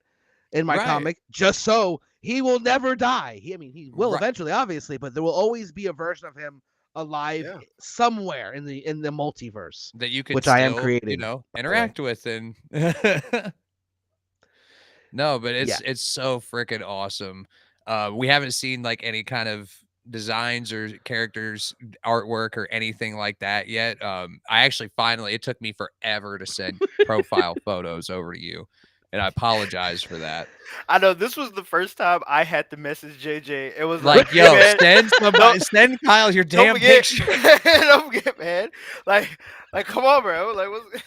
my comic just so he will never die. He will eventually, obviously, but there will always be a version of him alive somewhere in the multiverse that you can, which I am creating, interact with, and no, but it's so freaking awesome. We haven't seen like any kind of designs or characters artwork or anything like that yet. I actually finally, it took me forever to send profile photos over to you, and I apologize for that. I know this was the first time I had to message JJ. It was like, Like, hey yo, man, send don't somebody, send Kyle your don't damn forget, picture. don't forget, man. Like, come on, bro. Like, what's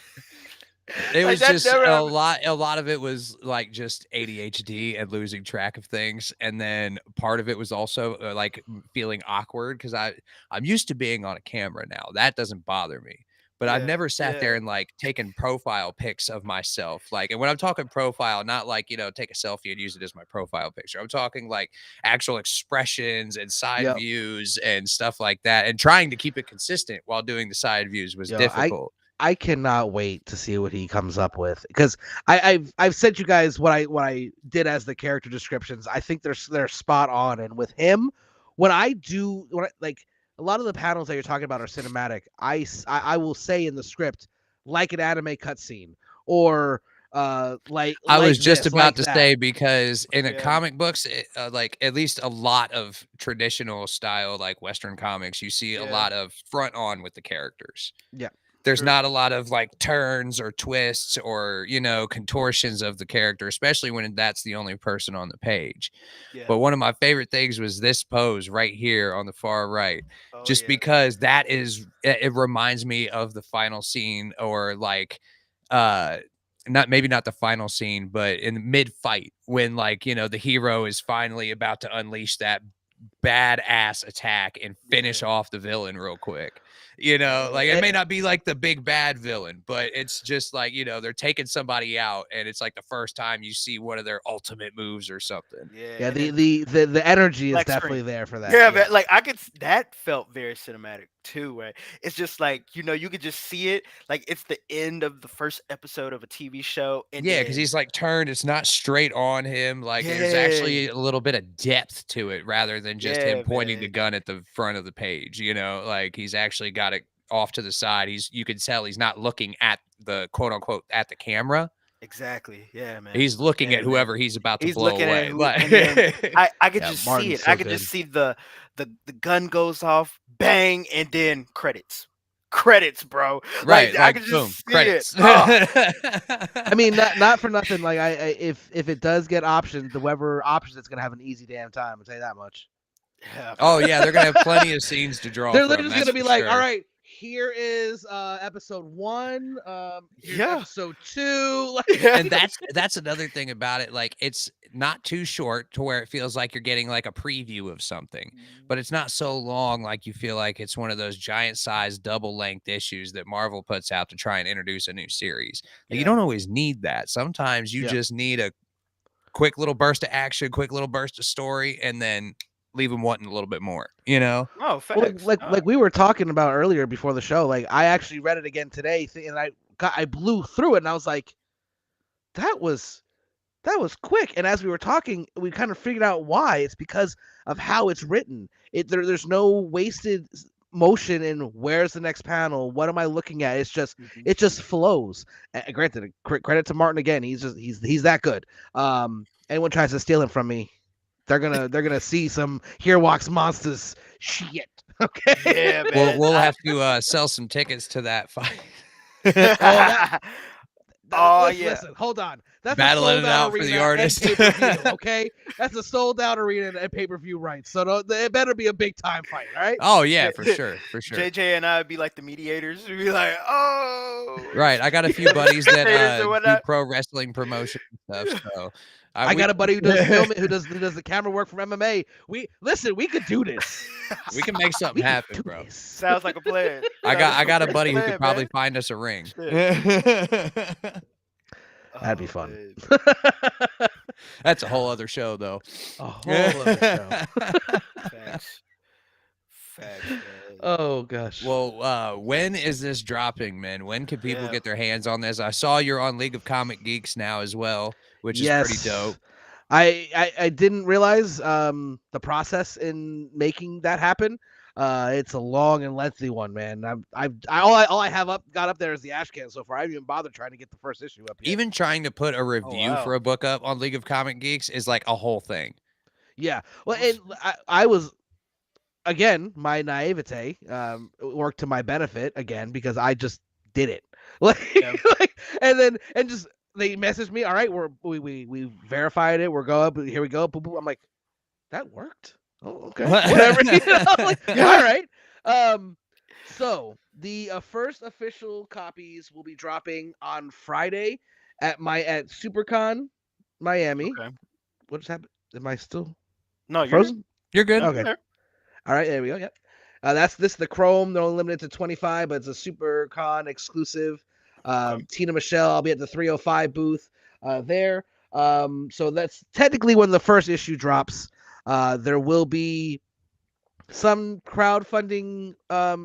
It like was that just never happened. a lot of it was like just ADHD and losing track of things, and then part of it was also like feeling awkward because I'm used to being on a camera now. That doesn't bother me. But I've Yeah, never sat there yeah, and like taken profile pics of myself. Like, and when I'm talking profile, not like, take a selfie and use it as my profile picture. I'm talking like actual expressions and side Yep. views and stuff like that. And trying to keep it consistent while doing the side views was Yo, difficult. I cannot wait to see what he comes up with because I've sent you guys what I did as the character descriptions. I think they're spot on, and with him, like a lot of the panels that you're talking about are cinematic. I will say in the script like an anime cutscene or I was like just this about like to that. say because in a yeah, comic books, like at least a lot of traditional style, like Western comics, you see a yeah. lot of front on with the characters. Yeah, There's True. not a lot of like turns or twists or contortions of the character, especially when that's the only person on the page. Yeah. But one of my favorite things was this pose right here on the far right, Oh just yeah. because that is it reminds me of the final scene or like uh not maybe not the final scene, but in the mid fight when like, the hero is finally about to unleash that badass attack and finish Yeah. off the villain real quick. Yeah. Like it and, may not be like the big bad villain, but it's just like, they're taking somebody out and it's like the first time you see one of their ultimate moves or something. Yeah. yeah. And then The energy is black definitely screen. there for that. Yeah, man. Yeah. Like that felt very cinematic too, right? It's just like, you could just see it. Like it's the end of the first episode of a TV show, and Yeah, because then he's like turned, it's not straight on him. Like there's yeah, actually a little bit of depth to it rather than just him yeah, pointing the man. gun at the front of the page, like he's actually got it off to the side. You can tell he's not looking at the quote unquote at the camera. Exactly. Yeah, man. He's looking Yeah, at man. whoever he's about to He's blow looking at away. who, Like and then I could Yeah, just see Martin's it. I so could good. just see the gun goes off, bang, and then credits, bro. right, I like could boom, just see it. credits. Oh, I mean, not for nothing. Like if it does get optioned, the whoever options it's gonna have an easy damn time. I'll tell you that much. yeah, Oh man. yeah, they're gonna have plenty of scenes to draw They're from, just that's gonna be for like, all sure. right, here is episode 1. Here's Yeah. episode 2. Yeah. And that's another thing about it. Like it's not too short to where it feels like you're getting like a preview of something, but it's not so long like you feel like it's one of those giant sized double length issues that Marvel puts out to try and introduce a new series. Like you Yeah. don't always need that. Sometimes you Yep. just need a quick little burst of action, quick little burst of story, and then leave them wanting a little bit more, Oh, Well, facts. like we were talking about earlier before the show. Like I actually read it again today, and I blew through it, and I was like, that was quick. And as we were talking, we kind of figured out why. It's because of how it's written. There's no wasted motion in where's the next panel, what am I looking at. Mhm. It just flows. Granted, credit to Martin again. He's that good. Anyone tries to steal him from me, they're gonna see some Here Walks Monsters shit. Okay. Yeah, we'll man. we'll have to sell some tickets to that fight. Oh, that Oh listen, yeah. hold on. That's a Battling sold it out out for the arena and artist. pay per view. Okay, that's a sold out arena and pay per view rights. So it better be a big time fight, all right? Oh yeah, for sure, for sure. JJ and I would be like the mediators. We'd be like, oh, Right, I got a few buddies that spectators or do whatnot. pro wrestling promotion and stuff. So I we got a buddy who does film, who does the camera work from MMA. We could do this. we can make something We could happen, do bro. this. Sounds like a plan. I got a Sounds like buddy who plan, could probably man. find us a ring. Shit. That'd be Oh, fun. man. That's a whole other show, though. A whole other show. Facts. Facts, man. Oh gosh. Well, when is this dropping, man? When can people Yeah. get their hands on this? I saw you're on League of Comic Geeks now as well, which is pretty dope. I didn't realize the process in making that happen. It's a long and lengthy one, man. All I have got up there is the ash can so far. I haven't even bothered trying to get the first issue up yet. Even trying to put a review wow. for a book up on League of Comic Geeks is like a whole thing. Yeah. Well, and I was again, my naivete worked to my benefit again because I just did it. Like, Yeah. and just they messaged me. All right, we verified it. We're going. Here we go. Boop, boop. I'm like, that worked. Oh, okay, whatever. Like, all right. So the first official copies will be dropping on Friday at SuperCon Miami. Okay. What just happened? Am I still No, you're frozen? You're good. Okay. All right, there we go. Yep. That's the Chrome. They're only limited to 25, but it's a SuperCon exclusive. Okay. Tina Michelle, I'll be at the 305 booth there. So that's technically when the first issue drops. There will be some crowdfunding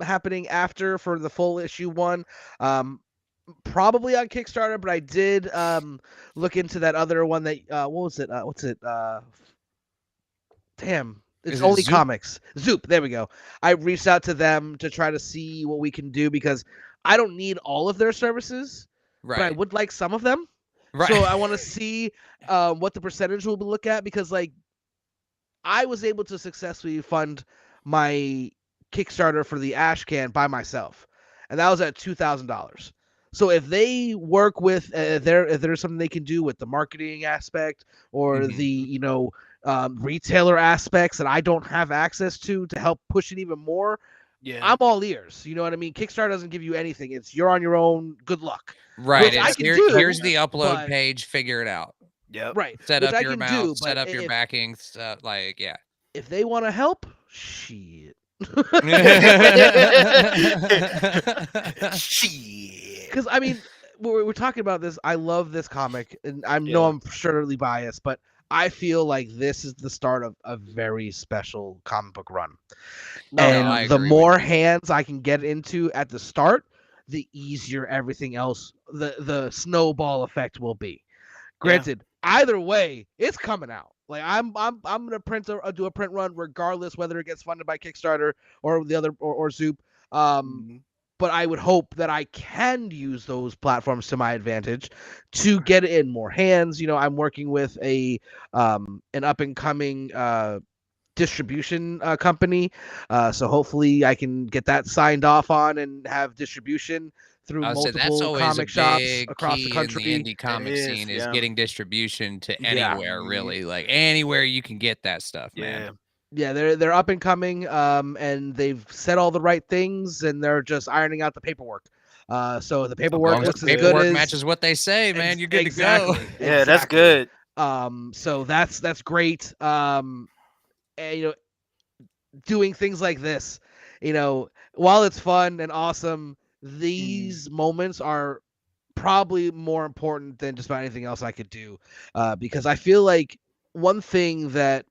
happening after for the full issue one. Probably on Kickstarter, but I did look into that other one that what was it? What's it? Damn. It's Is it only Zoop? comics. Zoop, there we go. I reached out to them to try to see what we can do because I don't need all of their services, but I Right. would like some of them. Right. So I want to see what the percentage will look at because like I was able to successfully fund my Kickstarter for the Ash Can by myself, and that was at $2,000. So if they work with if there's something they can do with the marketing aspect or Mhm. the retailer aspects that I don't have access to help push it even more, Yeah. I'm all ears. You know what I mean? Kickstarter doesn't give you anything. It's you're on your own. Good luck. Right. Which I It's can here. do, Here's the upload but page. Figure it out. Yep. right, Set which up I your can amount. do. Set But up your backing stuff. Like, yeah. if they want to help, shit. Shit. Because I mean, we're talking about this. I love this comic, and I know Yeah. I'm surely biased, but I feel like this is the start of a very special comic book run. No, And I the agree with more you. hands I can get into at the start, the easier everything else, the snowball effect will be. Granted, either way, it's coming out. Like I'm gonna do a print run regardless whether it gets funded by Kickstarter or the other or Zoop. Mhm. But I would hope that I can use those platforms to my advantage to get it in more hands. You know, I'm working with an up and coming distribution company, so hopefully I can get that signed off on and have distribution through I'll say that's multiple always a comic shops big across the key in the country. indie comic is, scene is yeah. getting distribution to Yeah. anywhere, really. Like anywhere you can get that stuff, Yeah. man. Yeah, they're up and coming, and they've said all the right things, and they're just ironing out the paperwork. So the As paperwork long as looks the as good paperwork as matches what they say, man, you're good to go. exactly. Yeah, that's Exactly. good. So that's great. And, doing things like this, while it's fun and awesome, these moments are probably more important than just about anything else I could do, because I feel like one thing that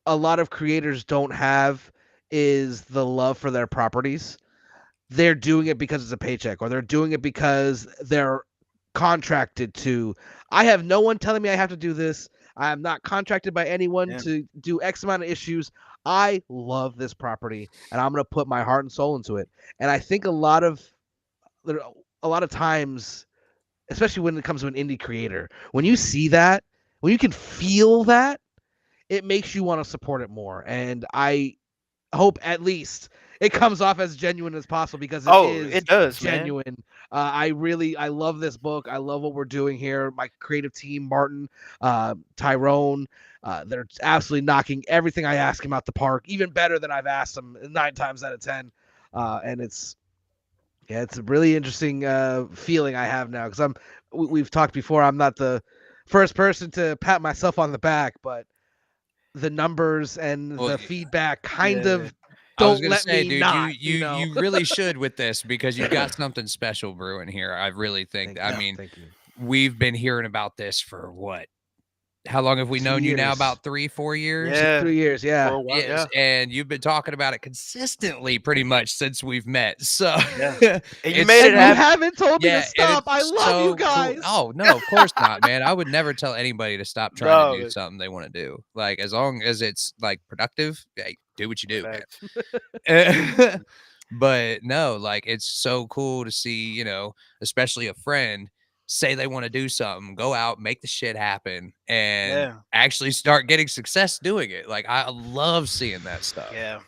a lot of creators don't have is the love for their properties. They're doing it because it's a paycheck, or they're doing it because they're contracted to. I have no one telling me I have to do this. I am not contracted by anyone Yeah. to do X amount of issues. I love this property, and I'm gonna put my heart and soul into it. And I think a lot of times, especially when it comes to an indie creator, when you see that, when you can feel that, it makes you want to support it more. And I hope at least it comes off as genuine as possible because it is it does, man. genuine. I love this book. I love what we're doing here. My creative team, Martin, Tyrone, they're absolutely knocking everything I ask him out the park, even better than I've asked them 9 times out of 10. And it's a really interesting feeling I have now because we've talked before. I'm not the first person to pat myself on the back, but the numbers and Well, the feedback kind Yeah. of I was don't gonna let say, me dude, not. you really should with this because you've got something special brewing here. I really think. I mean, Thank you. we've been hearing about this for what? How long have we 2 known you now? years. About 3-4 years? Yeah. 3 years, For yeah. a while, Yes, yeah. and you've been talking about it consistently pretty much since we've met. So Yeah. And you it's made And it you happen. haven't told me yeah, to and stop. I it's love you so cool. guys. Oh no, of course not, man. I would never tell anybody to stop trying to do No. something they want to do. Like as long as it's like productive, hey, do what you do, man. Facts. But no, like it's so cool to see, especially a friend say they want to do something, go out, make the shit happen, and Yeah. actually start getting success doing it. Like I love seeing that stuff. Yeah.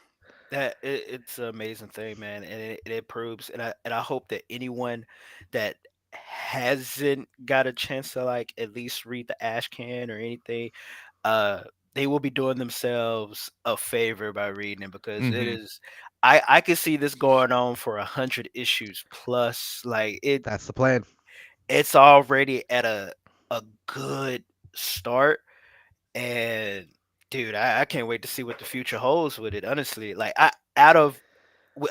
It's an amazing thing, man, and it proves, and I hope that anyone that hasn't got a chance to like at least read the Ash Can or anything, uh, they will be doing themselves a favor by reading it because it Hmm. is. I could see this going on for 100 issues plus. Like That's the plan. it's already at a good start, and dude, I can't wait to see what the future holds with it. Honestly, like I out of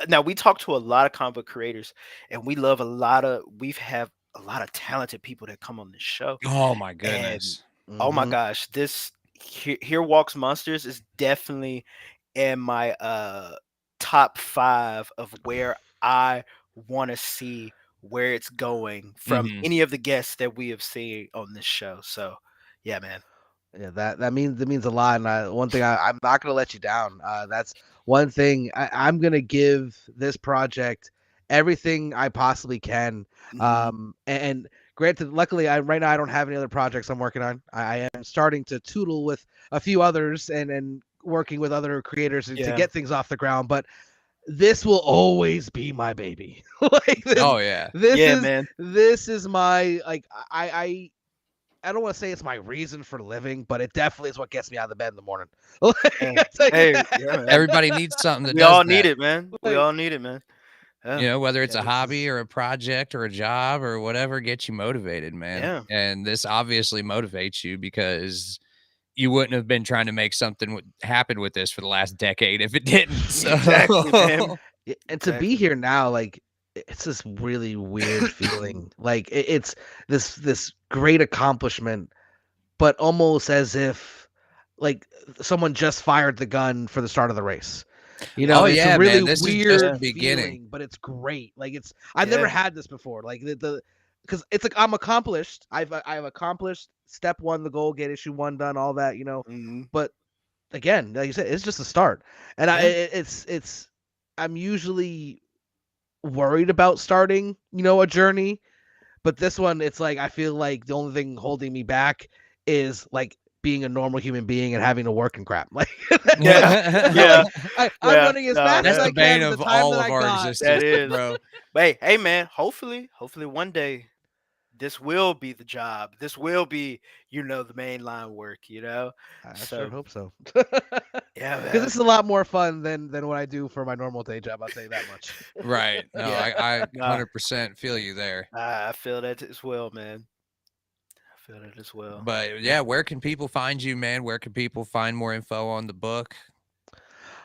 now we talk to a lot of comic book creators, and we've have a lot of talented people that come on this show, Oh my and goodness. oh my Hmm. gosh, this Here Walks Monsters is definitely in my top 5 of where I want to see where it's going from Hmm. any of the guests that we have seen on this show. So, yeah, man. Yeah, that means a lot. And one thing I'm not gonna let you down. That's one thing I'm gonna give this project everything I possibly can. Mhm. And granted, luckily, I right now I don't have any other projects I'm working on. I am starting to toodle with a few others and working with other creators to Yeah. get things off the ground. But this will always be my baby. Like Oh yeah. this Yeah, is man. this is my like I don't want to say it's my reason for living, but it definitely is what gets me out of the bed in the morning. Like, Hey, I tell you hey, yeah, that. man. Everybody needs something that We does all need that. it, man. We Like, all need it, man. You Yeah. know, whether it's yeah, a this hobby is or a project or a job or whatever gets you motivated, man. Yeah. And this obviously motivates you because you wouldn't have been trying to make something happen with this for the last decade if it didn't. So, Exactly, man. and to be Exactly. here now, like it's this really weird feeling. Like it's this great accomplishment, but almost as if like someone just fired the gun for the start of the race. You know, oh Yeah. it's a yeah, really man, this is just the Yeah. weird beginning. feeling, but it's great. Like I've never Yeah. had this before. Like the because it's like I'm accomplished. I've accomplished step one, the goal, get issue one done, all that, you know. Mhm. But again, like you said, it's just a start. And Yeah. it's I'm usually worried about starting, you know, a journey, but this one, it's like I feel like the only thing holding me back is like being a normal human being and having to work and crap. Like Yeah. Yeah. like I'm Yeah. running as No, fast as That's that the I can bane with the of time all that of I our got. that existence, is. bro. But hey, man, hopefully one day this will be the job. This will be, the mainline work, I sure So, hope so. yeah, Because man. it's a lot more fun than what I do for my normal day job. I'll tell you that much. Right. No, Yeah. I Nah, 100% feel you there. I feel that as well, man. I feel that as well. But Yeah. yeah, where can people find you, man? Where can people find more info on the book?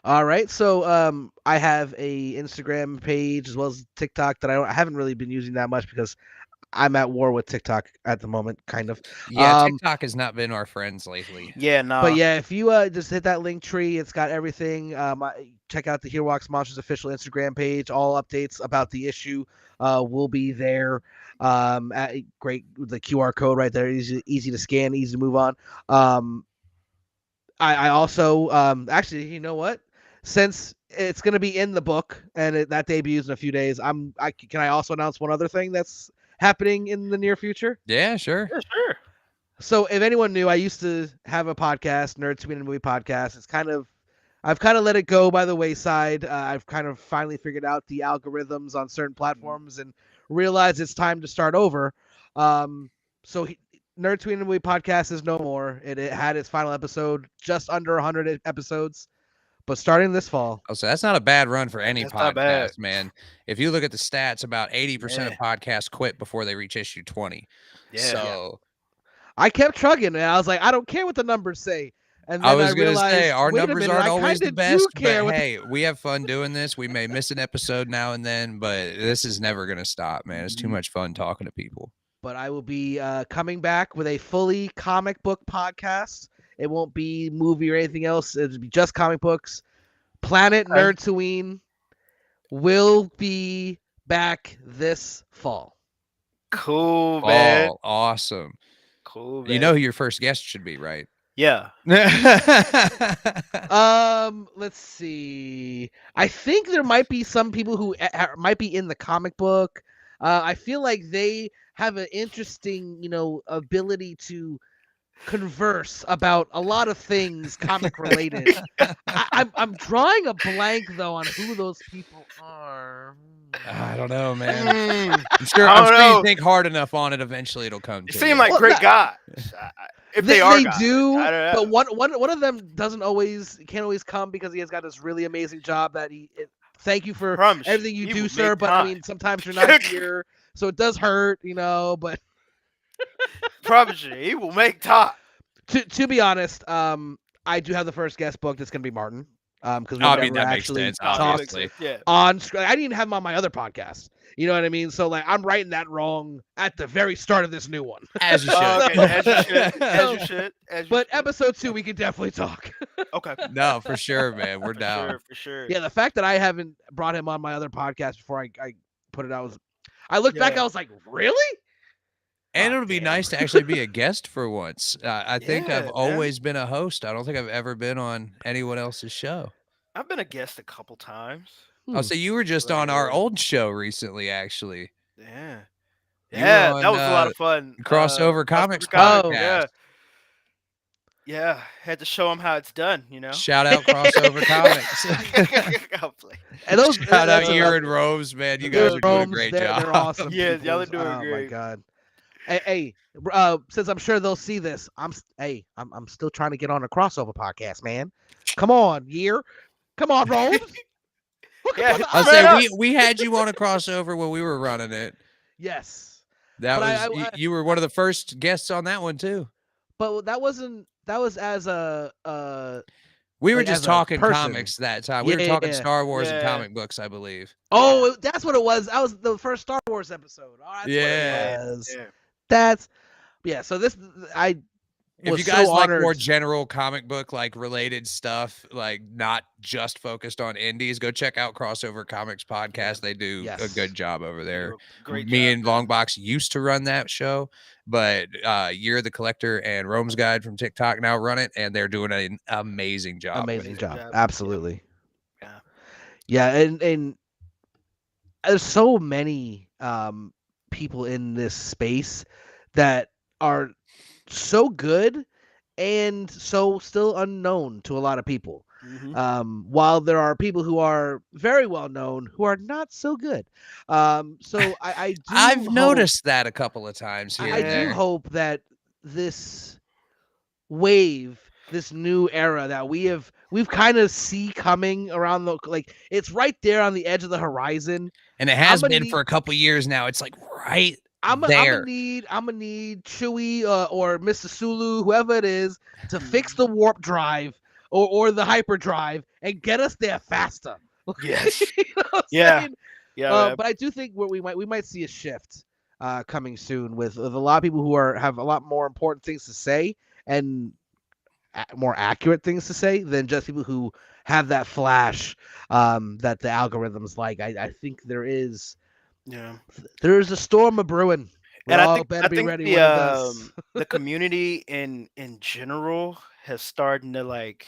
All right, so I have a Instagram page as well as TikTok that I haven't really been using that much because I'm at war with TikTok at the moment, kind of. Yeah, Um, TikTok has not been our friends lately. Yeah, but nah. yeah, if you just hit that link tree, it's got everything. Check out the Here Walks Monsters official Instagram page. All updates about the issue will be there. Great, the QR code right there, easy to scan, easy to move on. Um, I also actually, you know what? Since it's going to be in the book and that debuts in a few days, can I also announce one other thing that's happening in the near future? Yeah, sure. Yeah, sure. So if anyone knew, I used to have a podcast, Nerd Tweet and Movie Podcast. I've kind of let it go by the wayside. I've kind of finally figured out the algorithms on certain Mhm. platforms and realized it's time to start over. Um, so Nerd Tweet and Movie Podcast is no more. It had its final episode, just under 100 episodes. But starting this fall, Oh, so that's not a bad run for any That's not bad. podcast, man. If you look at the stats, about 80% of Yeah. podcasts quit before they reach issue 20. Yeah. yeah, So I kept trugging, and I was like, I don't care what the numbers say. And I then I was gonna say realized, our wait a numbers minute, aren't I always kind the of do best, but care what. hey, we have fun doing this. We may miss an episode now and then, but this is never gonna stop, man. It's too Mhm. much fun talking to people. But I will be coming back with a fully comic book podcast. It won't be movie or anything else. It'll be just comic books. Planet Okay. Nerdtooine will be back this fall. Cool, man. Oh, awesome. Cool, You know man. who your first guest should be, right? Yeah. Let's see. I think there might be some people who might be in the comic book. I feel like they have an interesting, ability to converse about a lot of things comic related. I'm drawing a blank though on who those people are. I don't know, man. Mm, I'm sure. I I'm don't sure you know. think hard enough on it. Eventually, it'll come They to seem you. like Well, great guys. If they are guys, do, I don't know. but one of them can't always come because he has got this really amazing job that thank you for Promise everything you he do, will sir. make But I time. mean, sometimes you're not here, so it does hurt, but Promise you, he will make time. to be honest, I do have the first guest book. That's gonna be Martin, because we've I mean, never that makes actually sense. Oh, that makes talked Obviously, sense. Yeah. on screen. I didn't even have him on my other podcast. You know what I mean? So like, I'm writing that wrong at the very start of this new one. as you should. Oh, okay, as you should. As So- you should. As you But should. episode 2, we can definitely talk. Okay. No, for sure, man. We're For down. sure. For sure. Yeah, the fact that I haven't brought him on my other podcast before I put it out I looked back, Yeah. I was like, really? And Oh, it'll be damn. nice to actually be a guest for once. I think Yeah, I've man. always been a host. I don't think I've ever been on anyone else's show. I've been a guest a couple times. Oh, so you were just Right, on our yeah. old show recently, actually. Yeah. You were Yeah, on, that was a lot of fun. Crossover Comics Comics podcast. Yeah. Yeah. Had to show them how it's done, you know? Shout out Crossover Comics. I'll play. And those Shout out that's you another- and Rose, man. You Those guys are doing a Rome's, great they're job. awesome. Yes, y'all are peoples. doing Oh my great. god. Hey, since I'm sure they'll see this, I'm still trying to get on a crossover podcast, man. Come on, year. Come on, Rome. Hook Yeah, up on the I'll Straight say up. we had you on a crossover when we were running it. Yes. That But was you were one of the first guests on that one too. But that was as a We were like, just as a talking person. comics that time. We were Yeah, talking yeah. Star Wars and Yeah. comic books, I believe. Oh, that's what it was. That was the first Star Wars episode. Oh, that's Yeah. what it was. Yeah. That's so this I If was you guys so like honored. more general comic book like related stuff, like not just focused on indies, go check out Crossover Comics podcast. They do a Yes. good job over there. Great Me job, and man. Longbox used to run that show, but You're the Collector and Rome's Guide from TikTok now run it, and they're doing an amazing job. amazing Amazing job. job. Absolutely. Yeah. Yeah, and there's so many people in this space that are so good and so still unknown to a lot of people. While there are people who are very well known who are not so good. So I do I've hope- noticed that a couple of times here. I and do there. hope that this wave, this new era that we've kind of see coming around it's right there on the edge of the horizon. And it has I'm gonna been for a couple years now. It's like right I'm there. gonna need Chewie or Mr. Sulu, whoever it is, to fix the warp drive or the hyperdrive and get us there faster. Yes. You know what I'm Yeah. saying? Yeah. man. But I do think we might see a shift coming soon with a lot of people who have a lot more important things to say and more accurate things to say than just people who have that flash that the algorithms like. I think there's a storm a brewing. We And all I think better be ready when it the does. the community in general has starting to like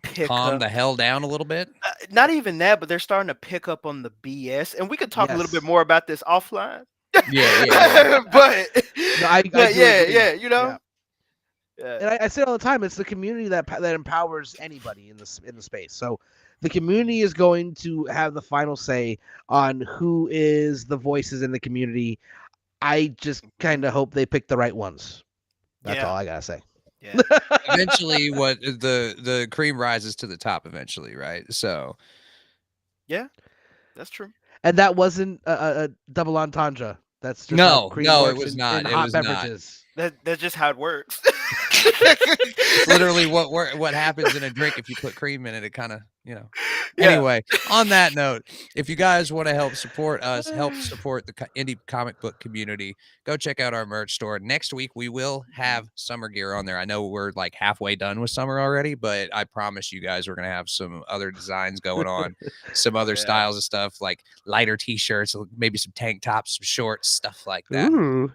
pick Calm up. the hell down a little bit. Not even that, but they're starting to pick up on the BS. And we could talk a little Yes. bit more about this offline. Yeah. but I but do yeah, agree. yeah, you know. Yeah. Yeah. And I say it all the time, it's the community that empowers anybody in the space. So the community is going to have the final say on who is the voices in the community. I just kind of hope they pick the right ones. That's Yeah. all I gotta say. Yeah. Eventually, what the cream rises to the top. Eventually, right? So That's true. And that wasn't a double entendre. That's just No, how cream no, it works was in not. It hot was not. beverages. That's just how it works. it's literally what happens in a drink if you put cream in it. It kind of Yeah. Anyway, on that note, if you guys want to help support us, help support the indie comic book community, go check out our merch store. Next week, we will have summer gear on there. I know we're like halfway done with summer already, but I promise you guys we're going to have some other designs going on, some other Yeah. styles of stuff like lighter t-shirts, maybe some tank tops, some shorts, stuff like that. Ooh.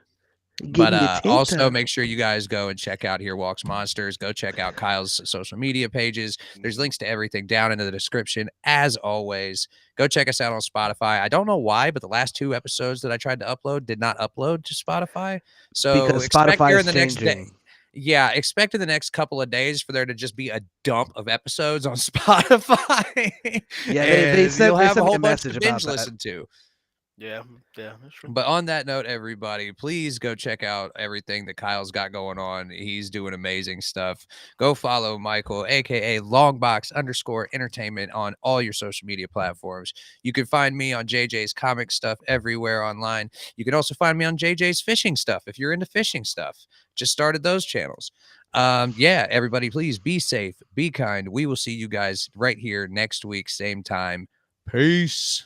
But also make sure you guys go and check out Here Walks Monsters. Go check out Kyle's social media pages. There's links to everything down in the description. As always, go check us out on Spotify. I don't know why, but the last 2 episodes that I tried to upload did not upload to Spotify. So because expect Spotify here is in the next day. changing. Yeah, expect in the next couple of days for there to just be a dump of episodes on Spotify. Yeah, they And you'll sent have a me whole a bunch to message about binge that. listen to. Yeah, that's true. But on that note, everybody, please go check out everything that Kyle's got going on. He's doing amazing stuff. Go follow Michael, aka Longbox_entertainment, on all your social media platforms. You can find me on JJ's comic stuff everywhere online. You can also find me on JJ's fishing stuff if you're into fishing stuff. Just started those channels. Yeah, everybody, please be safe, be kind. We will see you guys right here next week, same time. Peace.